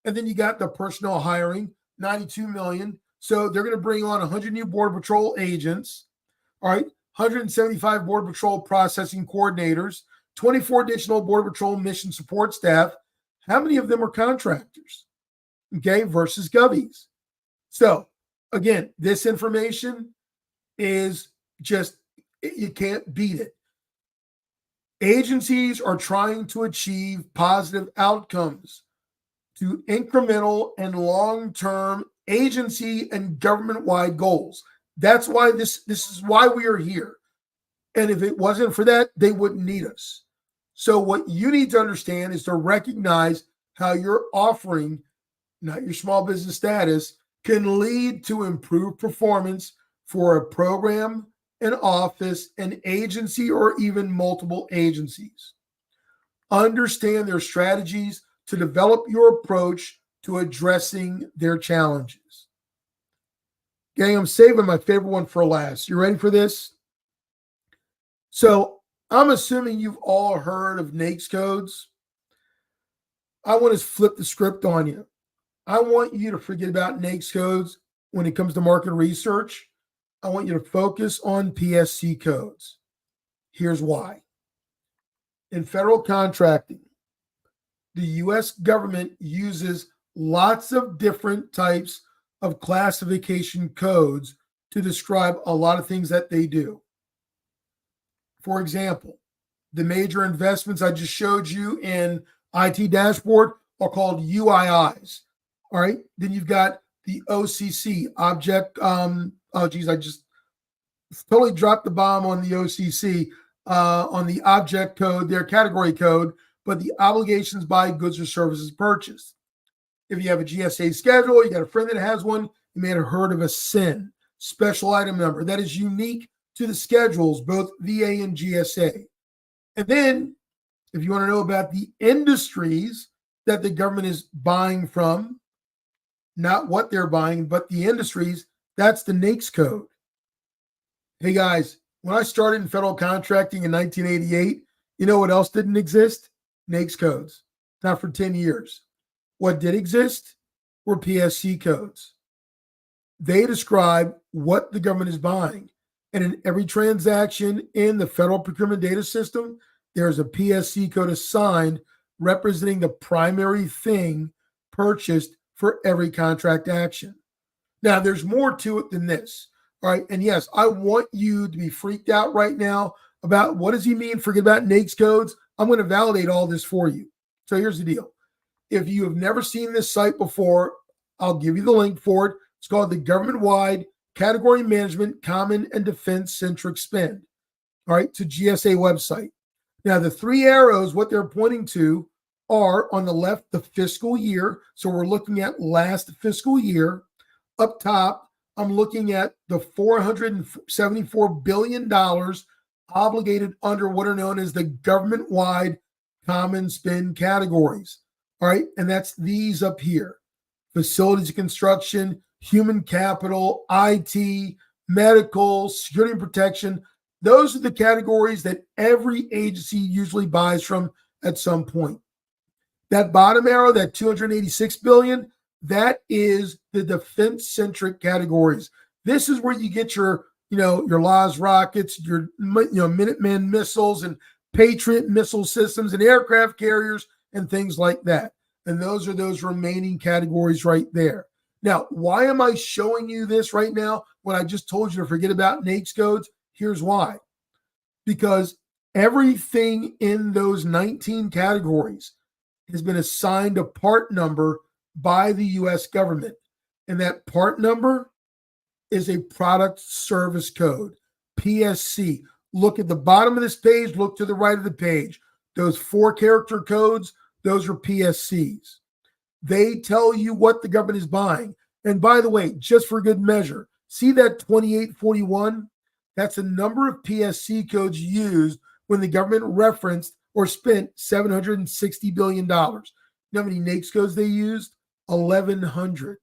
And then you got the personnel hiring, 92 million. So they're going to bring on 100 new Border Patrol agents. All right. 175 Border Patrol processing coordinators, 24 additional Border Patrol mission support staff. How many of them are contractors? Okay. Versus govies. So again, this information is just, you can't beat it. Agencies are trying to achieve positive outcomes to incremental and long-term agency and government-wide goals. That's why this is why we are here. And if it wasn't for that, they wouldn't need us. So what you need to understand is to recognize how your offering, not your small business status, can lead to improved performance for a program, an office, an agency, or even multiple agencies. Understand their strategies to develop your approach to addressing their challenges. Gang, I'm saving my favorite one for last. You ready for this? So I'm assuming you've all heard of NAICS codes. I want to flip the script on you. I want you to forget about NAICS codes when it comes to market research. I want you to focus on PSC codes. Here's why. In federal contracting, the U.S. government uses lots of different types of classification codes to describe a lot of things that they do. For example, the major investments I just showed you in IT dashboard are called UIIs. All right. Then you've got the OCC object. I just totally dropped the bomb on the OCC, on the object code, their category code, but the obligations by goods or services purchased. If you have a GSA schedule, you got a friend that has one, you may have heard of a SIN, special item number, that is unique to the schedules, both VA and GSA. And then, if you want to know about the industries that the government is buying from, not what they're buying, but the industries, that's the NAICS code. Hey guys, when I started in federal contracting in 1988, you know what else didn't exist? NAICS codes. Not for 10 years. What did exist were PSC codes. They describe what the government is buying. And in every transaction in the federal procurement data system, there's a PSC code assigned representing the primary thing purchased for every contract action. Now, there's more to it than this. All right. And yes, I want you to be freaked out right now about what does he mean? Forget about NAICS codes. I'm going to validate all this for you. So here's the deal. If you have never seen this site before, I'll give you the link for it. It's called the Government-Wide Category Management Common and Defense-Centric Spend. All right. It's a GSA website. Now, the three arrows, what they're pointing to are on the left, the fiscal year. So we're looking at last fiscal year. Up top, I'm looking at the $474 billion obligated under what are known as the government-wide common spend categories. All right. And that's these up here: facilities and construction, human capital, IT, medical, security and protection. Those are the categories that every agency usually buys from at some point. That bottom arrow, that $286 billion, that is the defense-centric categories. This is where you get your Laws rockets, your Minuteman missiles and Patriot missile systems and aircraft carriers and things like that. And those are those remaining categories right there. Now, why am I showing you this right now when I just told you to forget about NAICS codes? Here's why. Because everything in those 19 categories has been assigned a part number by the U.S. government. And that part number is a product service code, PSC. Look at the bottom of this page, look to the right of the page. Those 4-character codes, those are PSCs. They tell you what the government is buying. And by the way, just for good measure, see that 2841? That's the number of PSC codes used when the government referenced or spent $760 billion. You know how many NAICS codes they used? 1,100.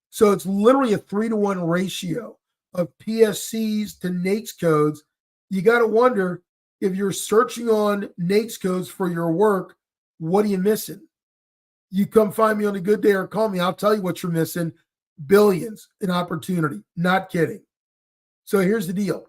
So it's literally a 3-to-1 ratio of PSCs to NAICS codes. You got to wonder, if you're searching on NAICS codes for your work, what are you missing? You come find me on a good day or call me. I'll tell you what you're missing. Billions in opportunity. Not kidding. So here's the deal.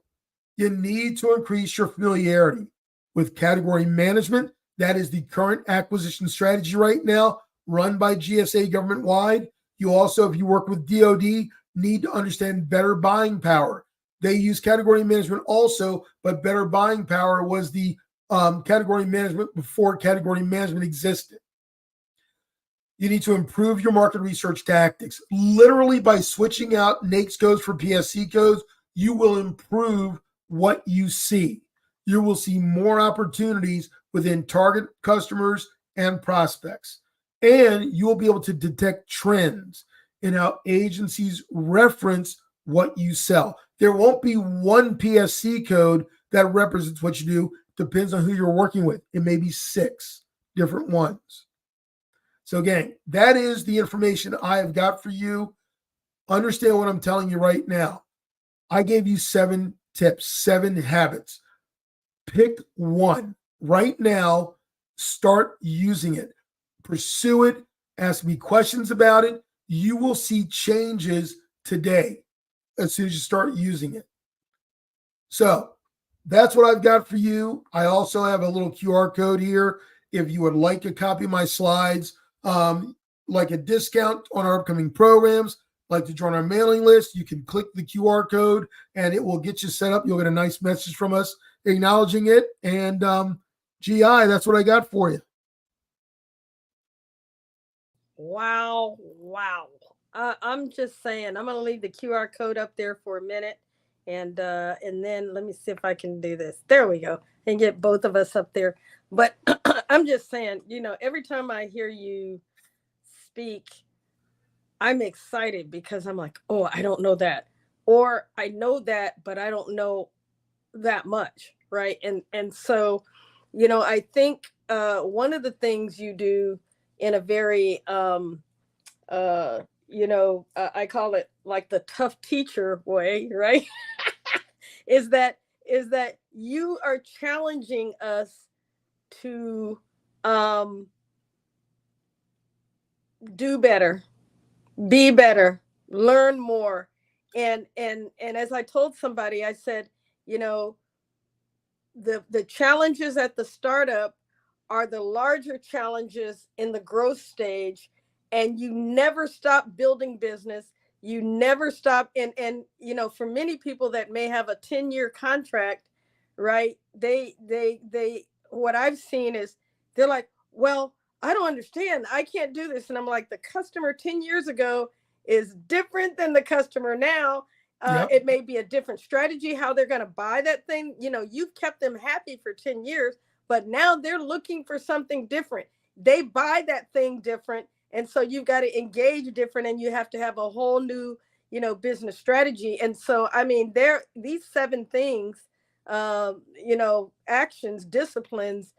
You need to increase your familiarity with category management. That is the current acquisition strategy right now, run by GSA government-wide. You also, if you work with DoD, need to understand better buying power. They use category management also, but better buying power was the category management before category management existed. You need to improve your market research tactics. Literally, by switching out NAICS codes for PSC codes, you will improve what you see. You will see more opportunities within target customers and prospects. And you will be able to detect trends in how agencies reference what you sell. There won't be one PSC code that represents what you do. Depends on who you're working with. It may be 6 different ones. So gang, that is the information I have got for you. Understand what I'm telling you right now. I gave you 7 tips, 7 habits. Pick one right now. Start using it. Pursue it. Ask me questions about it. You will see changes today as soon as you start using it. So that's what I've got for you. I also have a little QR code here. if you would like a copy of my slides, like a discount on our upcoming programs, like to join our mailing list, you can click the QR code and it will get you set up. You'll get a nice message from us acknowledging it. And GI, that's what I got for you. Wow. I'm just saying, I'm going to leave the QR code up there for a minute. And then let me see if I can do this. There we go. And get both of us up there. But I'm just saying, every time I hear you speak, I'm excited because I'm like, oh, I don't know that. Or I know that, but I don't know that much. Right. And so, I think one of the things you do in a very, I call it like the tough teacher way, right? is that you are challenging us to do better, be better, learn more. And as I told somebody, I said, the challenges at the startup are the larger challenges in the growth stage, and you never stop building business. You never stop. And for many people that may have a 10-year contract, right, they what I've seen is they're like, well, I don't understand, I can't do this. And I'm like, the customer 10 years ago is different than the customer now. It may be a different strategy, how they're going to buy that thing. You've kept them happy for 10 years, but now they're looking for something different. They buy that thing different. And so you've got to engage different, and you have to have a whole new, business strategy. And so, I mean, these 7 things, actions, disciplines,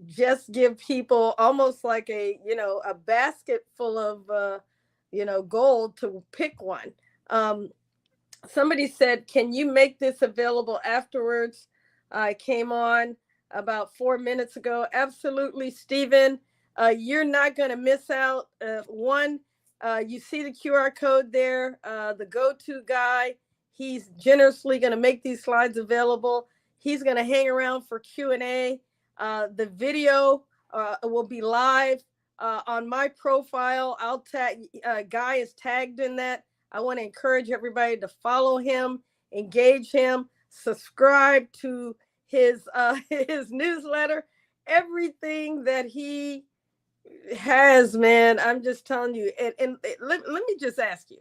just give people almost like a basket full of, gold to pick one. Somebody said, can you make this available afterwards? I came on about 4 minutes ago. Absolutely, Stephen. You're not going to miss out. You see the QR code there, the go-to guy. He's generously going to make these slides available. He's going to hang around for Q&A. The video will be live on my profile. I'll tag, Guy is tagged in that. I want to encourage everybody to follow him, engage him, subscribe to his newsletter, everything that he has, man. I'm just telling you. And let me just ask you,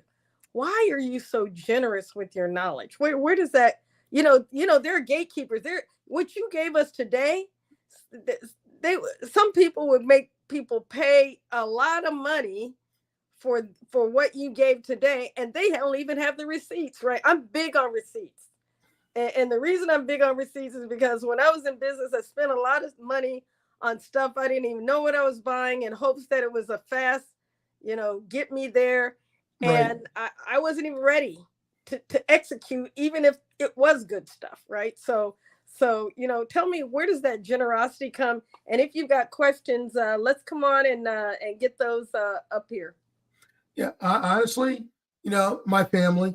why are you so generous with your knowledge? Where does that, there are gatekeepers there. What you gave us today, some people would make people pay a lot of money for what you gave today, and they don't even have the receipts, right? I'm big on receipts. And the reason I'm big on receipts is because when I was in business, I spent a lot of money on stuff I didn't even know what I was buying, in hopes that it was a fast, get me there. Right. And I wasn't even ready to execute, even if it was good stuff, right? So, tell me, where does that generosity come? And if you've got questions, let's come on and get those up here. Yeah, honestly, my family.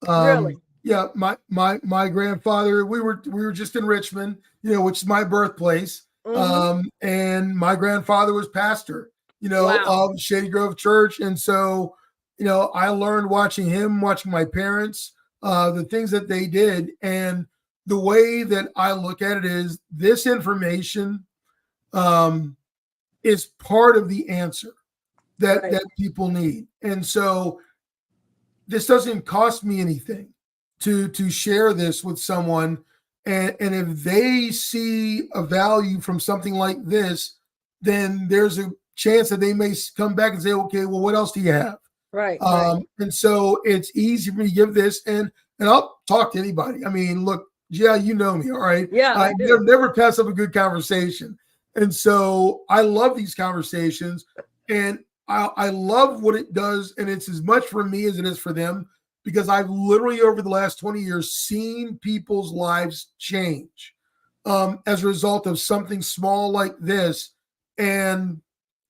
Really? Yeah, my grandfather. We were just in Richmond, which is my birthplace. Mm-hmm. And my grandfather was pastor, Wow. of Shady Grove Church, and so, I learned watching him, watching my parents, the things that they did, and the way that I look at it is this information is part of the answer that people need. And so this doesn't cost me anything to share this with someone. And if they see a value from something like this, then there's a chance that they may come back and say, okay, well, what else do you have? Right. And so it's easy for me to give this, and I'll talk to anybody. I mean, look, yeah, you know me, all right? Yeah, I do. Never pass up a good conversation. And so I love these conversations, and I love what it does. And it's as much for me as it is for them, because I've literally over the last 20 years seen people's lives change as a result of something small like this. And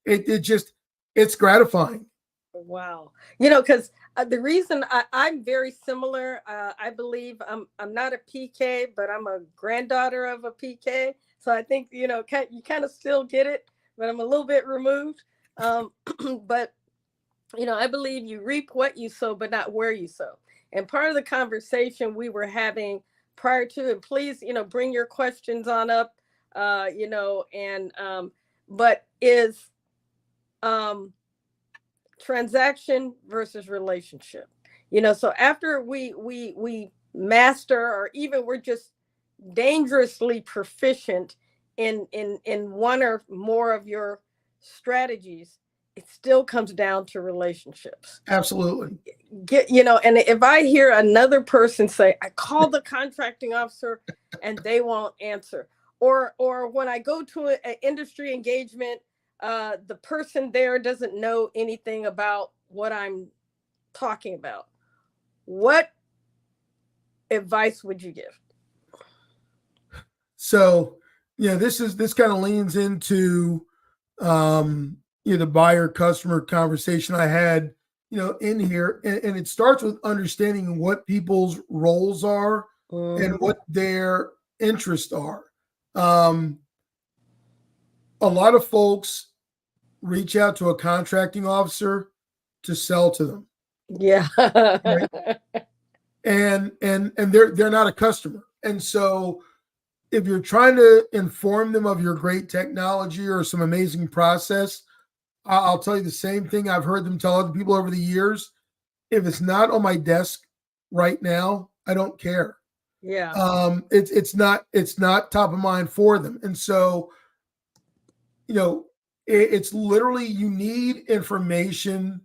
it's gratifying. Wow. Because the reason I'm very similar, I believe I'm not a PK, but I'm a granddaughter of a PK. So I think, you kind of still get it. but I'm a little bit removed. But I believe you reap what you sow, but not where you sow. And part of the conversation we were having prior to, and please, bring your questions on up, and but is transaction versus relationship. So after we master, or even we're just dangerously proficient in one or more of your strategies, it still comes down to relationships. Absolutely. And if I hear another person say, I called the contracting officer and they won't answer, or when I go to an industry engagement, the person there doesn't know anything about what I'm talking about, what advice would you give? So, this kind of leans into the buyer customer conversation I had, in here. And it starts with understanding what people's roles are and what their interests are. A lot of folks reach out to a contracting officer to sell to them. Yeah. Right? And they're not a customer. And so if you're trying to inform them of your great technology or some amazing process, I'll tell you the same thing I've heard them tell other people over the years. If it's not on my desk right now, I don't care. Yeah. It's not top of mind for them. And so, it's literally, you need information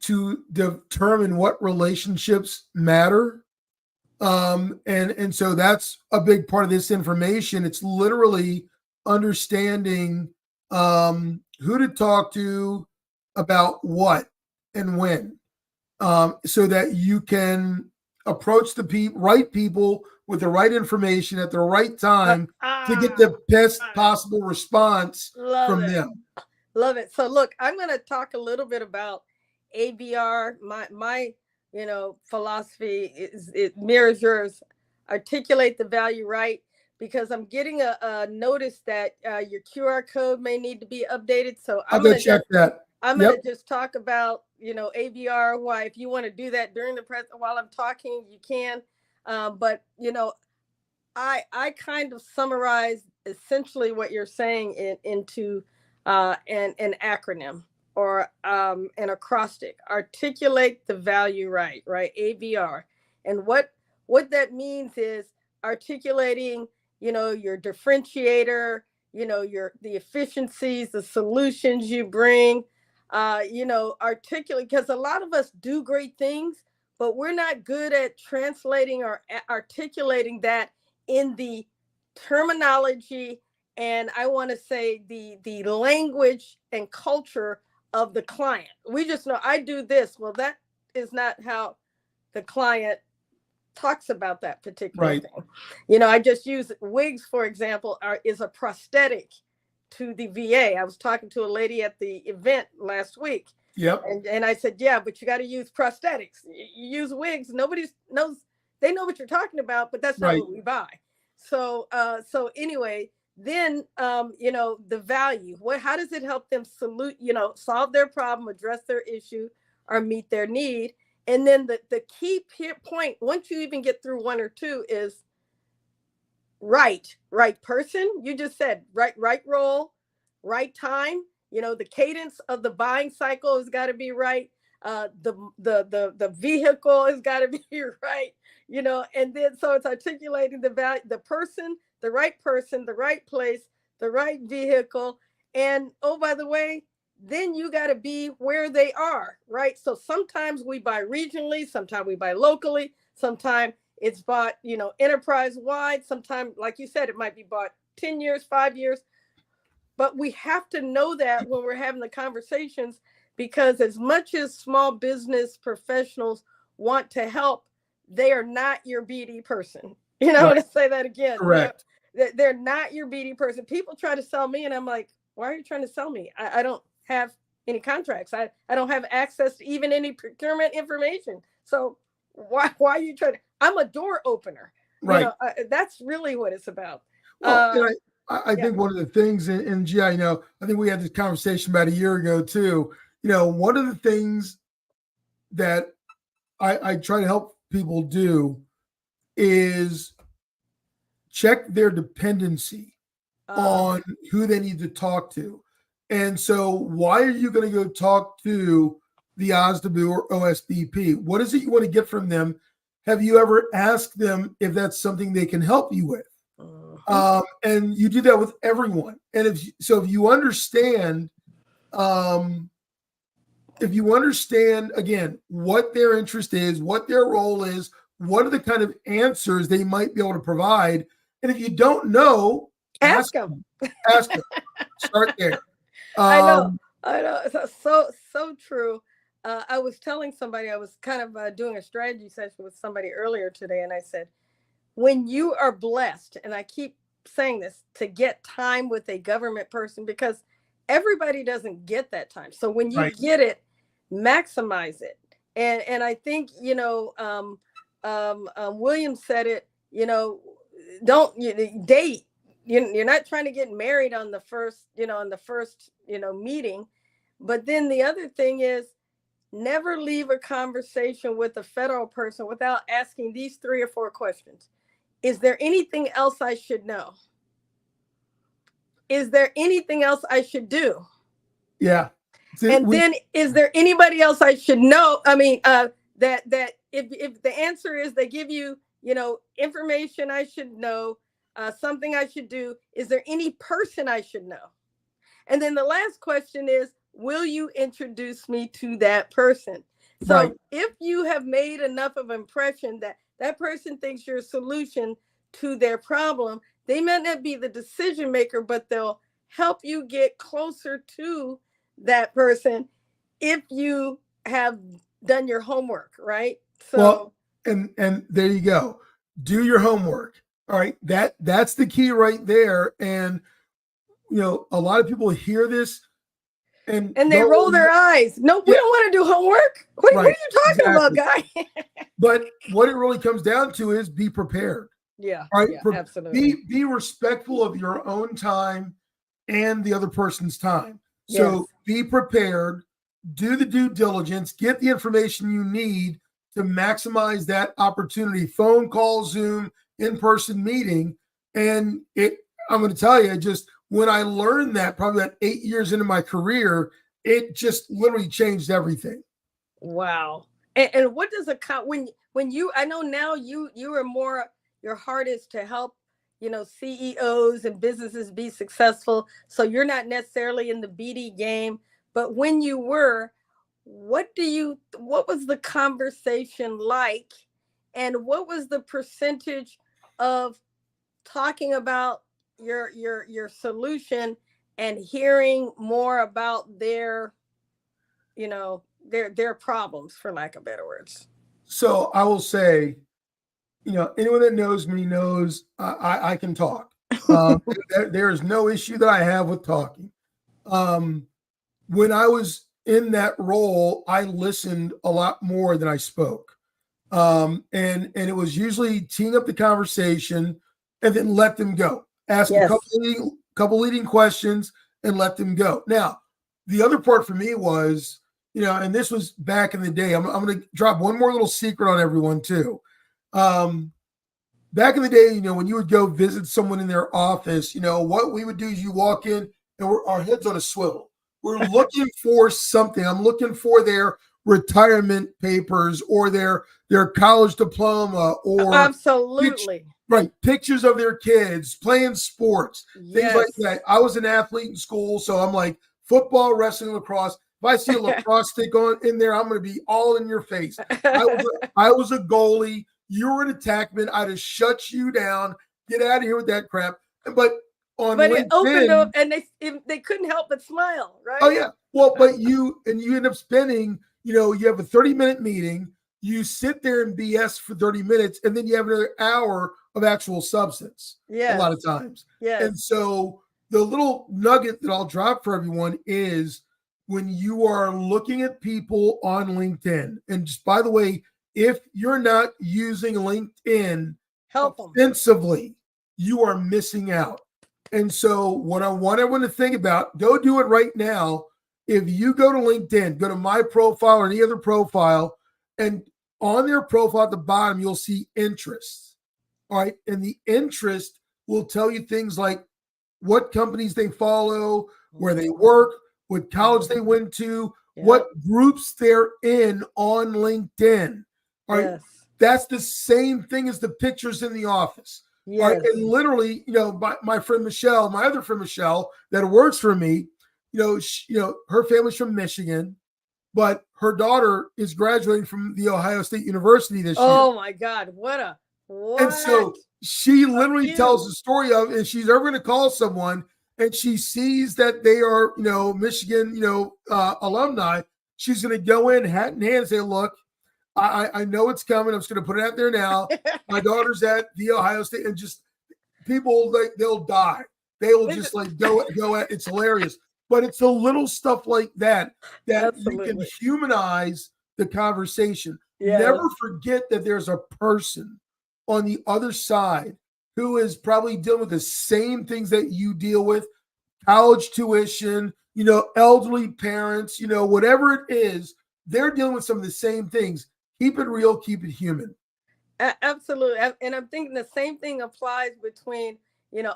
to determine what relationships matter. And so that's a big part of this information. It's literally understanding who to talk to about what and when, so that you can approach the right people with the right information at the right time to get the best possible response from them. Love it. So look, I'm going to talk a little bit about ABR. My philosophy it mirrors yours. Articulate the value right, because I'm getting a notice that your QR code may need to be updated. So I'm going to check that. I'm going to just talk about, ABR. Why, if you want to do that during the press while I'm talking, you can. But I kind of summarize essentially what you're saying into an acronym, or an acrostic. Articulate the value right, AVR. And what that means is articulating, your differentiator, the efficiencies, the solutions you bring, articulate, because a lot of us do great things, but we're not good at translating or articulating that in the terminology, and I want to say the language and culture of the client. We just know I do this. Well, that is not how the client talks about that particular thing. I just use wigs, for example, is a prosthetic to the VA. I was talking to a lady at the event last week. Yep. And I said, yeah, but you got to use prosthetics. You use wigs. Nobody knows. They know what you're talking about, but that's not what we buy. So anyway, then, the value, how does it help them solve their problem, address their issue, or meet their need? And then the key point, once you even get through one or two, is right person. You just said right role, right time. The cadence of the buying cycle has got to be right. The vehicle has got to be right. And then so it's articulating the value, the person, the right place, the right vehicle. And oh, by the way, then you got to be where they are, right? So sometimes we buy regionally, sometimes we buy locally, sometimes it's bought, enterprise wide. Sometimes, like you said, it might be bought 10 years, 5 years. But we have to know that when we're having the conversations, because as much as small business professionals want to help, they are not your BD person. I want to say that again. Correct. They're not your BD person. People try to sell me, and I'm like, why are you trying to sell me? I don't have any contracts. I don't have access to even any procurement information. So why are you trying to? I'm a door opener. Right. That's really what it's about. Well, I think one of the things in GI, I think we had this conversation about a year ago too. One of the things that I try to help people do is check their dependency on who they need to talk to. And so why are you going to go talk to the OSDB or OSBP? What is it you want to get from them? Have you ever asked them if that's something they can help you with? And you do that with everyone. And if you understand, again, what their interest is, what their role is, what are the kind of answers they might be able to provide. And if you don't know, ask them. Ask them. Start there. I know. So true. I was telling somebody, I was kind of doing a strategy session with somebody earlier today, and I said, when you are blessed, and I keep saying this, to get time with a government person, because everybody doesn't get that time. So when you get it, maximize it. And I think, William said it, don't date. You're not trying to get married on the first, meeting. But then the other thing is, never leave a conversation with a federal person without asking these 3 or 4 questions. Is there anything else I should know? Is there anything else I should do? Yeah. Then is there anybody else I should know? I mean, that if the answer is they give you, information I should know, something I should do, is there any person I should know? And then the last question is, will you introduce me to that person? So if you have made enough of an impression that that person thinks you're a solution to their problem, they might not be the decision maker, but they'll help you get closer to that person if you have done your homework, right? So, and there you go. Do your homework. All right. That's the key right there. And, a lot of people hear this and they roll their eyes. No, we don't want to do homework. What are you talking about, guy? But what it really comes down to is be prepared. Yeah. Right. Yeah, absolutely. Be respectful of your own time and the other person's time. So be prepared, do the due diligence, get the information you need to maximize that opportunity. Phone call, Zoom, in-person meeting. And I'm going to tell you, just when I learned that, probably about 8 years into my career, it just literally changed everything. Wow. And what does when you, I know now you are more, your heart is to help, CEOs and businesses be successful. So you're not necessarily in the BD game, but when you were, what was the conversation like? And what was the percentage of talking about your solution and hearing more about their problems, for lack of better words? So I will say, anyone that knows me knows I can talk. There is no issue that I have with talking. When I was in that role, I listened a lot more than I spoke. And it was usually teeing up the conversation and then let them go. Ask a couple leading questions and let them go. Now, the other part for me was, and this was back in the day. I'm going to drop one more little secret on everyone too. Back in the day, when you would go visit someone in their office, what we would do is you walk in and our heads on a swivel. We're looking for something. I'm looking for their retirement papers or their college diploma or absolutely pictures of their kids playing sports, things like that. I was an athlete in school, so I'm like football, wrestling, lacrosse. If I see a lacrosse stick in there, I'm going to be all in your face. I was a goalie. You were an attackman. I'd have shut you down. Get out of here with that crap. But LinkedIn, it opened up, and they couldn't help but smile, right? Oh yeah. Well, but you end up spending, you have a 30-minute meeting. You sit there and BS for 30 minutes, and then you have another hour of actual substance. A lot of times. Yes. And so the little nugget that I'll drop for everyone is when you are looking at people on LinkedIn, and just by the way, if you're not using LinkedIn help them offensively, you are missing out. And so what I want everyone to think about, go do it right now. If you go to LinkedIn, go to my profile or any other profile, and on their profile at the bottom, you'll see interests. All right. And the interest will tell you things like what companies they follow, where they work, what college they went to, what groups they're in on LinkedIn. All right. Yes. That's the same thing as the pictures in the office. All right. Yes. And literally, my friend Michelle, my other friend Michelle, that works for me, her family's from Michigan, but her daughter is graduating from the Ohio State University this year. Oh my God. What? And so she literally tells the story of, if she's ever going to call someone and she sees that they are, Michigan, alumni, she's going to go in hat in hand and say, look, I know it's coming. I'm just going to put it out there now. My daughter's at the Ohio State, and just people, they'll die. They will just go at. It's hilarious. But it's the little stuff like that Absolutely. you can humanize the conversation. Yes. Never forget that there's a person on the other side who is probably dealing with the same things that you deal with, college tuition, elderly parents, whatever it is, they're dealing with some of the same things. Keep it real, keep it human. Absolutely. And I'm thinking the same thing applies between,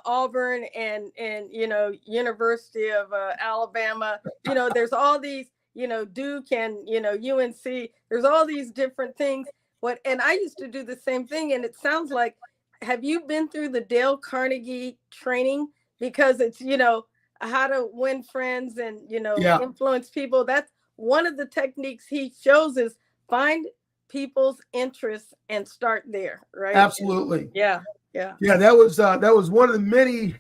Auburn and University of Alabama. There's all these, Duke and, UNC. There's all these different things. And I used to do the same thing. And it sounds like, have you been through the Dale Carnegie training? Because it's, how to win friends and, influence people. That's one of the techniques he shows is find people's interests and start there, right? Absolutely. Yeah. That was one of the many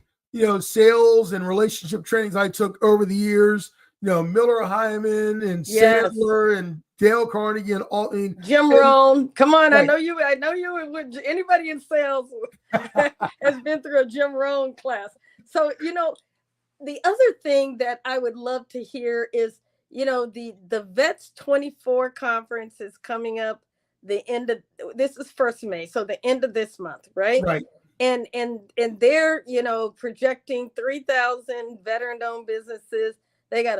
sales and relationship trainings I took over the years. Miller Hyman and Sandler and Dale Carnegie and all. Jim Rohn, come on! Right. I know you. Anybody in sales has been through a Jim Rohn class. So the other thing that I would love to hear is the Vets 24 conference is coming up. This is 1st May, so the end of this month, right? Right. And they're projecting 3,000 veteran-owned businesses. They got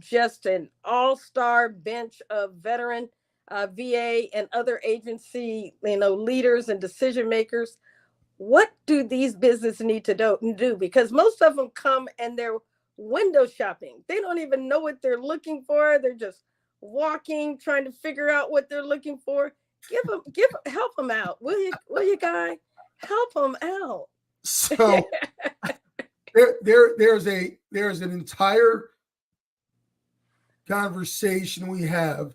just an all-star bench of veteran VA and other agency leaders and decision makers. What do these businesses need to do? Because most of them come and they're window shopping. They don't even know what they're looking for. They're just walking, trying to figure out what they're looking for. Help them out. Will you guy? Help them out. So there's an entire conversation we have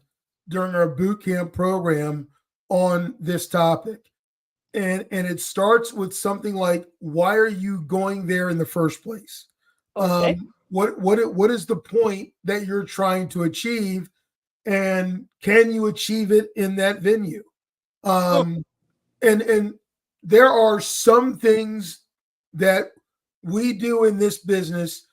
during our boot camp program on this topic. And it starts with something like, why are you going there in the first place? Okay. What is the point that you're trying to achieve? And can you achieve it in that venue? And there are some things that we do in this business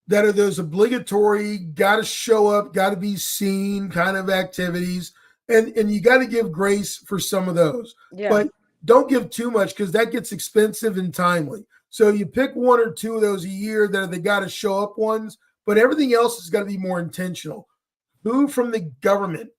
that are those obligatory, got to show up, got to be seen kind of activities. And you got to give grace for some of those. Yeah. But don't give too much because that gets expensive and timely. So you pick one or two of those a year that are the got to show up ones, but everything else has got to be more intentional. Who from the government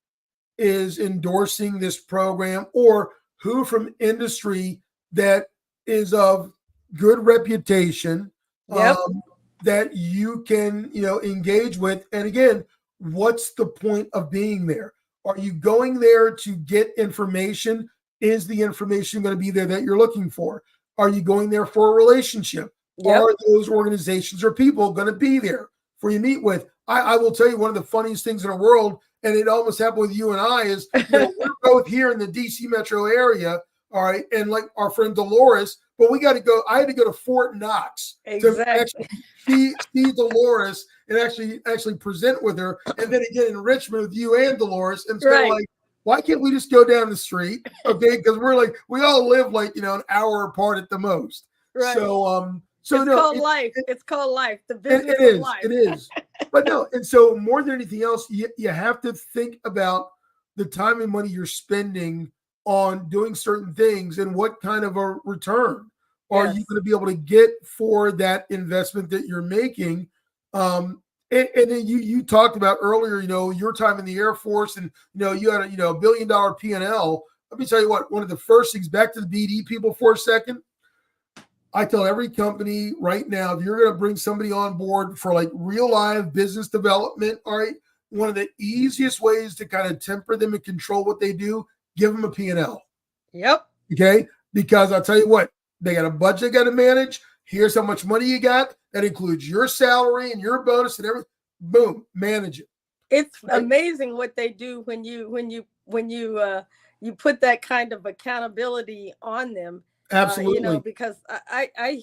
is endorsing this program, or who from industry that is of good reputation that you can engage with? And again, what's the point of being there? Are you going there to get information? Is the information going to be there that you're looking for? Are you going there for a relationship? Are those organizations or people going to be there for you to meet with? I will tell you, one of the funniest things in the world, and it almost happened with you and I, is we're both here in the DC metro area, all right, and like our friend Dolores, but I had to go to Fort Knox to actually see Dolores and actually present with her, and then again in Richmond with you and Dolores, and it's kind of like, why can't we just go down the street? Okay, because we all live an hour apart at the most. Right. So life. It's called life. The business of life. It is. But no, and so more than anything else, you have to think about the time and money you're spending on doing certain things and what kind of a return are you Yes. going to be able to get for that investment that you're making? And then you talked about earlier, your time in the Air Force, and you had a $1 billion P&L. Let me tell you what, one of the first things, back to the BD people for a second. I tell every company right now, if you're going to bring somebody on board for like real live business development, all right, one of the easiest ways to kind of temper them and control what they do, give them a P&L. Yep. Okay. Because I'll tell you what, they got a budget they got to manage. Here's how much money you got. That includes your salary and your bonus and everything. Boom, manage it. It's amazing what they do when you put that kind of accountability on them. Absolutely. Because I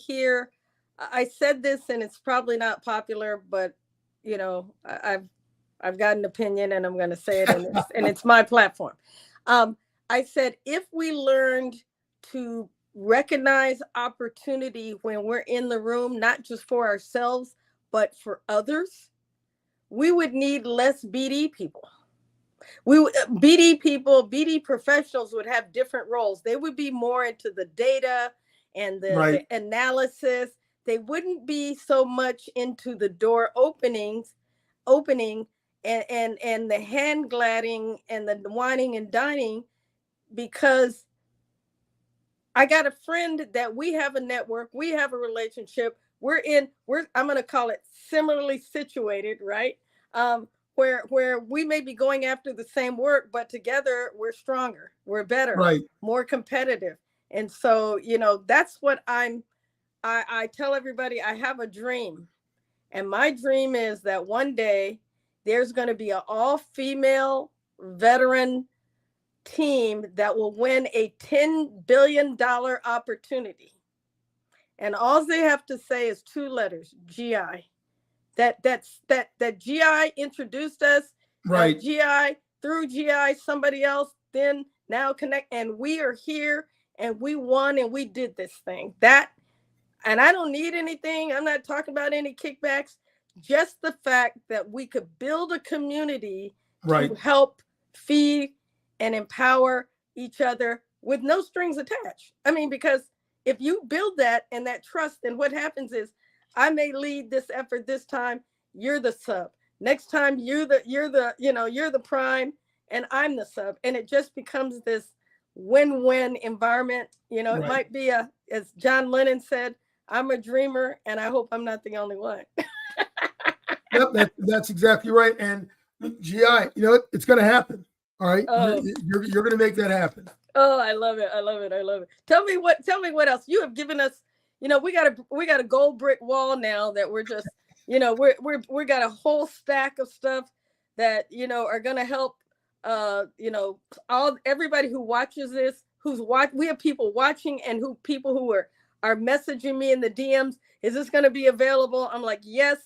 said this, and it's probably not popular, but I've got an opinion, and I'm going to say it, and it's my platform. I said, if we learned to recognize opportunity when we're in the room, not just for ourselves, but for others, we would need less BD people. BD professionals would have different roles. They would be more into the data and the analysis. They wouldn't be so much into the door opening and the hand gliding and the whining and dining, because I got a friend that we have a network, we have a relationship. I'm going to call it similarly situated, right? Where we may be going after the same work, but together we're stronger, we're better, more competitive. And so, that's what I tell everybody. I have a dream, and my dream is that one day there's going to be an all-female veteran team that will win a $10 billion opportunity. And all they have to say is 2 letters, GI. That GI introduced us, right? GI, through GI, somebody else then now connect, and we are here, and we won, and we did this thing. And I don't need anything. I'm not talking about any kickbacks. Just the fact that we could build a community to help feed and empower each other with no strings attached. I mean, because if you build that and that trust, then what happens is, I may lead this effort this time, you're the sub. Next time you're the prime, and I'm the sub. And it just becomes this win-win environment. It might be as John Lennon said, I'm a dreamer, and I hope I'm not the only one. Yep, that's exactly right. And GI, it's going to happen. All right. You're going to make that happen. Oh, I love it. I love it. I love it. Tell me what else you have given us. We got a gold brick wall now that we're just, we got a whole stack of stuff that, are going to help, everybody who watches this, we have people watching, and people who are messaging me in the DMs. Is this going to be available? I'm like, yes.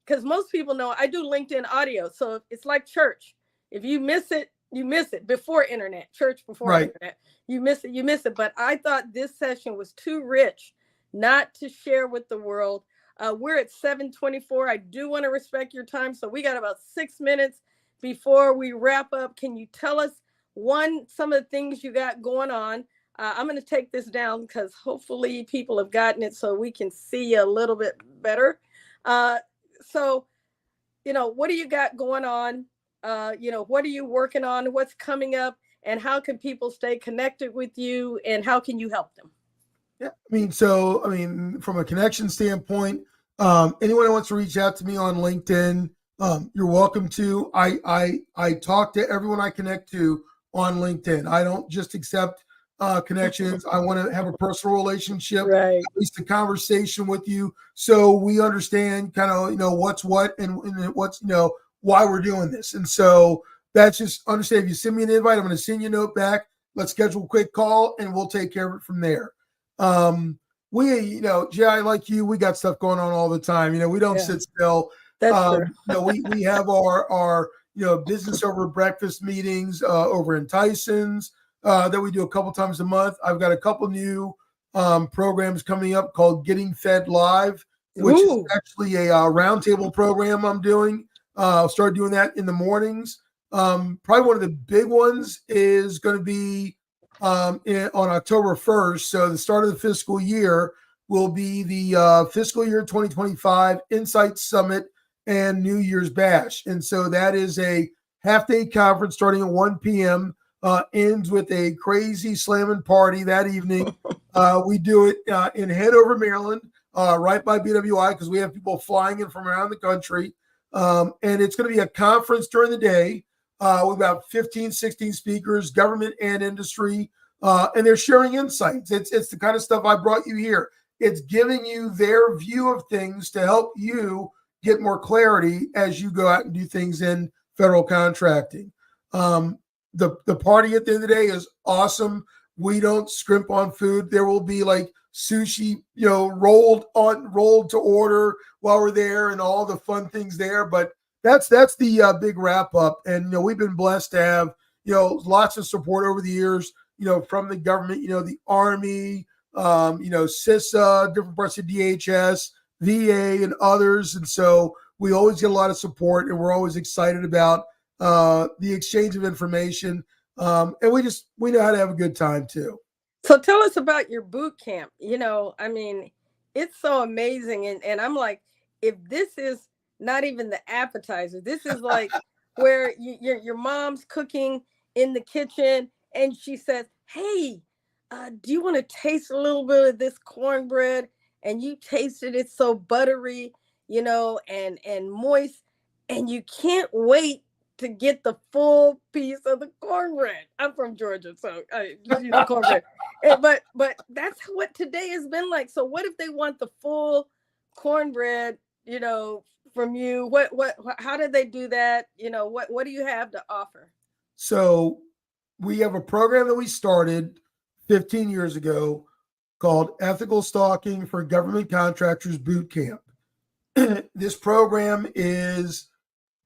Because most people know I do LinkedIn audio. So it's like church. If you miss it, you miss it. Before internet, church before internet, you miss it. But I thought this session was too rich not to share with the world. We're at 7:24. I do want to respect your time. So we got about 6 minutes before we wrap up. Can you tell us some of the things you got going on? I'm going to take this down because hopefully people have gotten it so we can see a little bit better. So, what do you got going on? What are you working on? What's coming up? And how can people stay connected with you? And how can you help them? Yeah, from a connection standpoint, anyone who wants to reach out to me on LinkedIn, you're welcome to. I talk to everyone I connect to on LinkedIn. I don't just accept connections. I want to have a personal relationship, at least a conversation with you, so we understand kind of what's what and what's why we're doing this. And so that's just understand. If you send me an invite, I'm going to send you a note back. Let's schedule a quick call, and we'll take care of it from there. GI, like you, we got stuff going on all the time. We don't sit still. That's true. We have our business over breakfast meetings over in Tyson's that we do a couple times a month. I've got a couple new programs coming up called Getting Fed Live, which is actually a roundtable program I'm doing. I'll start doing that in the mornings. Probably one of the big ones is going to be on October 1st. So the start of the fiscal year, will be the fiscal year 2025 Insight Summit and New Year's Bash. And so that is a half-day conference starting at 1 p.m., ends with a crazy slamming party that evening. We do it in Hanover, Maryland, right by BWI, because we have people flying in from around the country. And it's going to be a conference during the day with about 15, 16 speakers, government and industry, and they're sharing insights. It's the kind of stuff I brought you here. It's giving you their view of things to help you get more clarity as you go out and do things in federal contracting. The party at the end of the day is awesome. We don't scrimp on food. There will be like sushi, rolled to order while we're there, and all the fun things there. But that's the big wrap up. And we've been blessed to have lots of support over the years. From the government. The Army, CISA, different parts of DHS, VA, and others. And so we always get a lot of support, and we're always excited about the exchange of information. And we know how to have a good time too. So tell us about your boot camp. It's so amazing. And I'm like, if this is not even the appetizer, this is like where your mom's cooking in the kitchen and she says, hey, do you want to taste a little bit of this cornbread? And you taste it, it's so buttery, and moist, and you can't wait to get the full piece of the cornbread. I'm from Georgia, so I just use the cornbread. But that's what today has been like. So what if they want the full cornbread, from you? How did they do that? What do you have to offer? So we have a program that we started 15 years ago called Ethical Stalking for Government Contractors Boot Camp. This program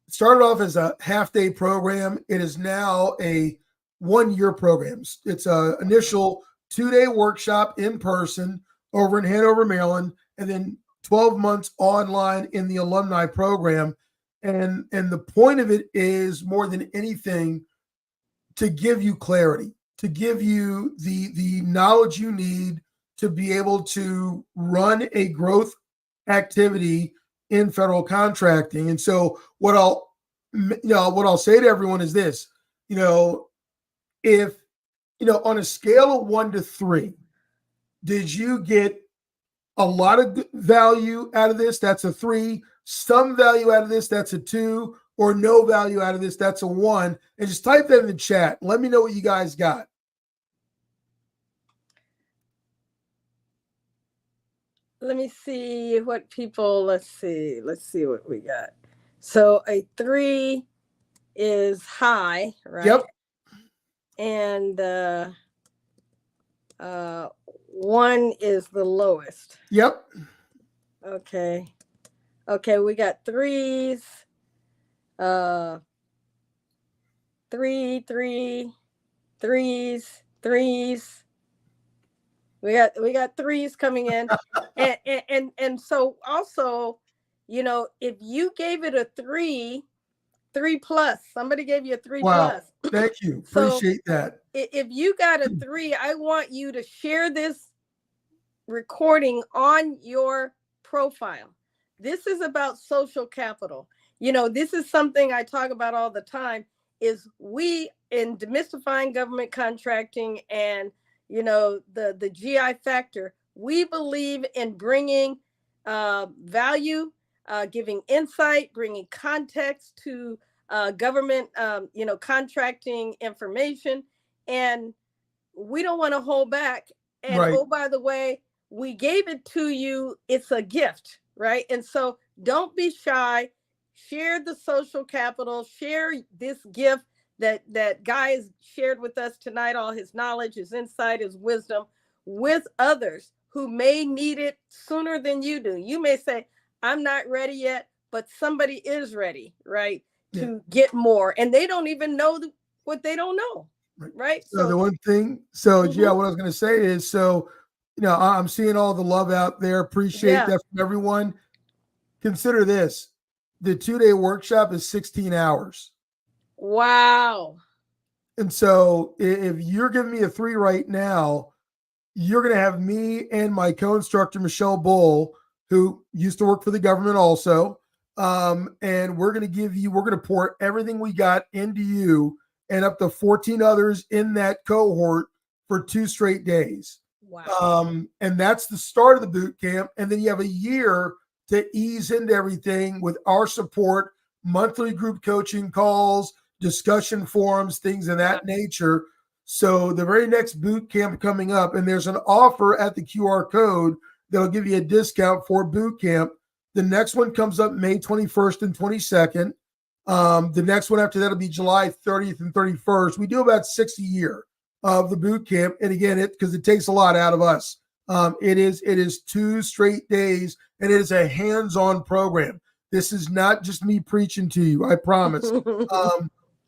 started off as a half-day program. It is now a one-year program. It's an initial 2-day workshop in person over in Hanover, Maryland, and then 12 months online in the alumni program. And the point of it is, more than anything, to give you clarity, to give you the knowledge you need to be able to run a growth activity in federal contracting. And so what I'll say to everyone is this, if, on a scale of 1 to 3, did you get a lot of value out of this? That's a 3. Some value out of this? That's a 2. Or no value out of this? That's a 1. And just type that in the chat. Let me know what you guys got. Let me see what people, let's see what we got. So a 3 is high, right? Yep. And 1 is the lowest. Yep. Okay, we got 3s. 3, 3s. We got 3s coming in, and so also, if you gave it a 3 plus, somebody gave you a 3 wow. plus. Thank you. Appreciate that. If you got a 3, I want you to share this recording on your profile. This is about social capital. This is something I talk about all the time, is we in demystifying government contracting and, the GI factor, we believe in bringing value, giving insight, bringing context to government, contracting information. And we don't want to hold back. And right. Oh, by the way, we gave it to you. It's a gift, right? And so don't be shy. Share the social capital, share this gift that Guy has shared with us tonight, all his knowledge, his insight, his wisdom, with others who may need it sooner than you do. You may say, I'm not ready yet, but somebody is ready, right? To get more. And they don't even know what they don't know, right? So the one thing, what I was going to say is, I'm seeing all the love out there. Appreciate that from everyone. Consider this. The 2-day workshop is 16 hours. Wow. And so if you're giving me a 3 right now, you're going to have me and my co-instructor, Michelle Bull, who used to work for the government also. And we're going to pour everything we got into you and up to 14 others in that cohort for 2 straight days. Wow. And that's the start of the boot camp. And then you have a year to ease into everything with our support, monthly group coaching calls, discussion forums, things of that nature. So the very next boot camp coming up, and there's an offer at the QR code that'll give you a discount for boot camp. The next one comes up May 21st and 22nd. The next one after that will be July 30th and 31st. We do about 6 a year of the boot camp. And again, because it takes a lot out of us. It is 2 straight days, and it is a hands-on program. This is not just me preaching to you, I promise.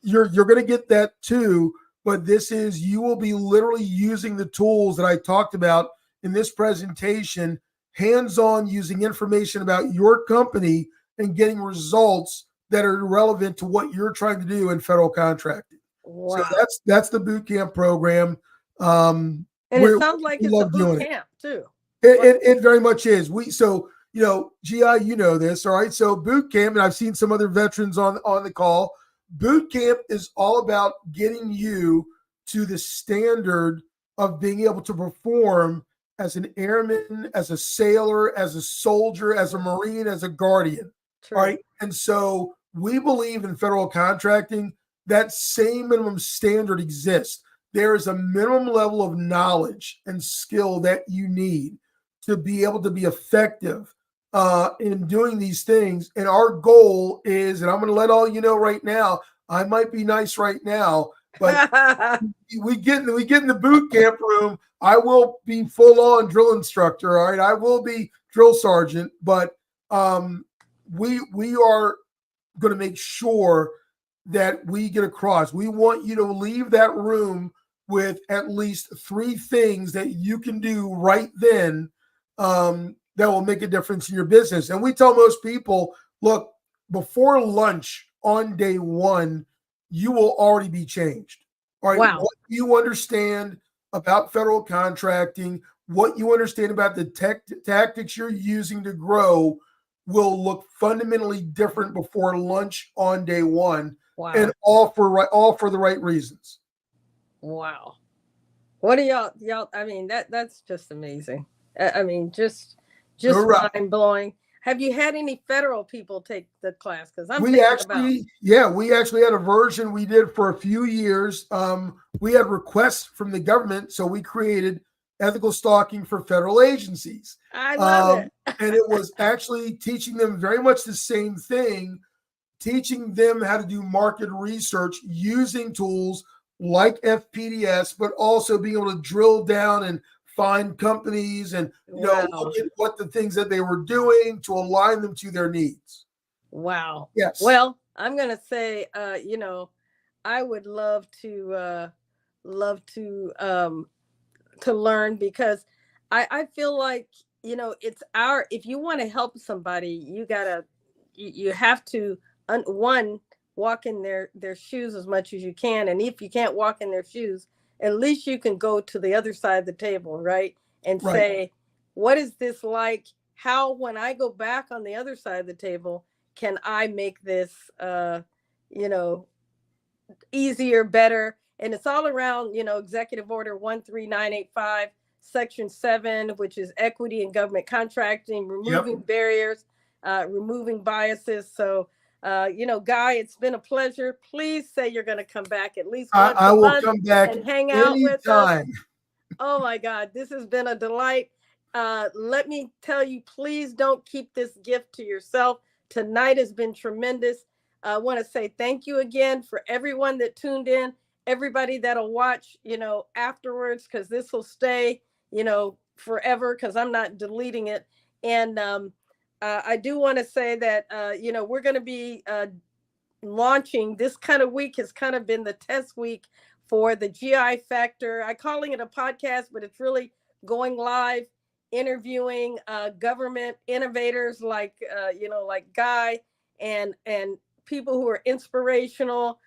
You're going to get that too, but you will be literally using the tools that I talked about in this presentation, hands-on, using information about your company and getting results that are relevant to what you're trying to do in federal contracting. Wow. So that's the boot camp program. And it sounds like it's a boot camp too. It very much is. GI, you know this, all right? So boot camp, and I've seen some other veterans on the call. Boot camp is all about getting you to the standard of being able to perform as an airman, as a sailor, as a soldier, as a Marine, as a guardian. True. All right. And so we believe in federal contracting, that same minimum standard exists. There is a minimum level of knowledge and skill that you need to be able to be effective in doing these things. And our goal is, and I'm going to let all you know right now, I might be nice right now, but we get in the boot camp room. I will be full on drill instructor. All right. I will be drill sergeant, but we are going to make sure that we get across. We want you to leave that room with at least 3 things that you can do right then that will make a difference in your business. And we tell most people, look, before lunch on day 1, you will already be changed. All right. Wow. What you understand about federal contracting, what you understand about the tactics you're using to grow will look fundamentally different before lunch on day 1. Wow. And all for the right reasons. Wow. What are y'all? I mean, that's just amazing. I mean, just Right. mind blowing. Have you had any federal people take the class? Because we actually had a version we did for a few years. We had requests from the government, so we created ethical stalking for federal agencies. I love it. And it was actually teaching them very much the same thing, teaching them how to do market research using tools like FPDS, but also being able to drill down and find companies and look at what the things that they were doing to align them to their needs. Wow. Yes. Well, I'm gonna say, I would love to learn, because I feel like, it's if you want to help somebody, you have to walk in their shoes as much as you can. And if you can't walk in their shoes, at least you can go to the other side of the table, right? And say, what is this like? How, when I go back on the other side of the table, can I make this, easier, better? And it's all around, Executive Order 13985, Section 7, which is equity in government contracting, removing barriers, removing biases. So, Guy, it's been a pleasure. Please say you're going to come back at least once I a will month come back and hang out with us. anytime. Oh my God, this has been a delight. Let me tell you, please don't keep this gift to yourself. Tonight has been tremendous. I want to say thank you again for everyone that tuned in, everybody that'll watch, afterwards, because this will stay, forever, because I'm not deleting it. And I do want to say that, we're going to be launching this kind of week, has kind of been the test week for the GI Factor. I'm calling it a podcast, but it's really going live, interviewing government innovators like Guy, and people who are inspirational,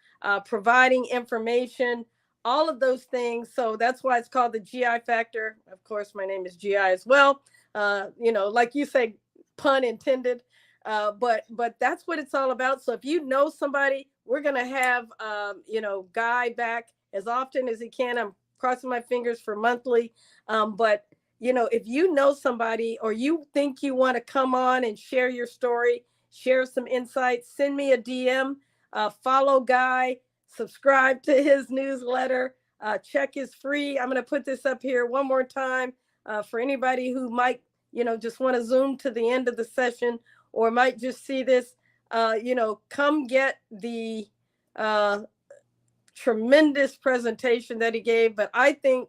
providing information all of those things. So that's why it's called the GI factor. Of course, my name is GI as well. Like you say, pun intended. But that's what it's all about. So if you know somebody, we're gonna have Guy back as often as he can. I'm crossing my fingers for monthly. But if you know somebody or you think you want to come on and share your story, share some insights, send me a DM. Follow Guy, subscribe to his newsletter. Check is free. I'm going to put this up here one more time for anybody who might, just want to zoom to the end of the session or might just see this. Come get the tremendous presentation that he gave. But I think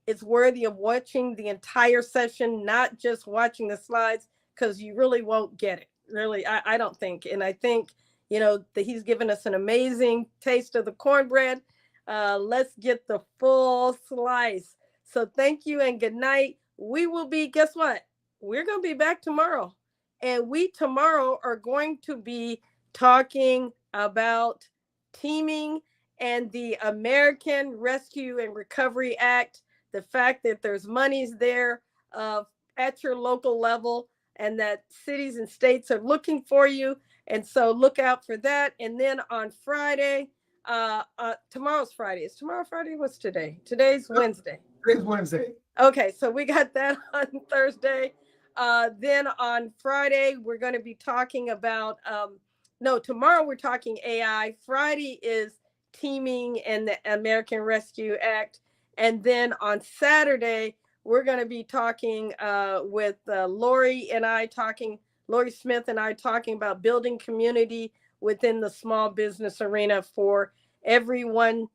it's worthy of watching the entire session, not just watching the slides, because you really won't get it. Really, I don't think. And I think that he's given us an amazing taste of the cornbread. Let's get the full slice. So thank you and good night. We will be, guess what? We're going to be back tomorrow. And we tomorrow are going to be talking about teaming and the American Rescue and Recovery Act, the fact that there's monies there at your local level and that cities and states are looking for you. And so look out for that. And then on Friday, tomorrow's Friday. Is tomorrow Friday? What's today? Today's Wednesday. Today's Wednesday. Okay, so we got that on Thursday. Then on Friday, we're going to be talking about, tomorrow we're talking AI. Friday is teaming and the American Rescue Act. And then on Saturday, we're going to be talking with Lori Smith and I talking about building community within the small business arena for everyone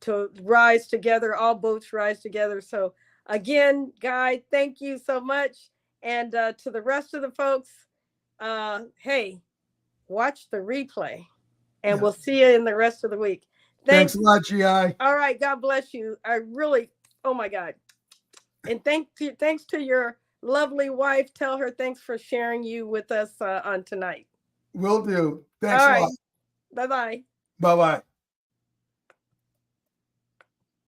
to rise together, all boats rise together. So again, Guy, thank you so much. And to the rest of the folks, hey, watch the replay and we'll see you in the rest of the week. Thanks a lot, GI. All right. God bless you. I really, oh my God. And thanks to your lovely wife. Tell her thanks for sharing you with us on tonight. Will do. Thanks a lot. Bye-bye. Bye-bye.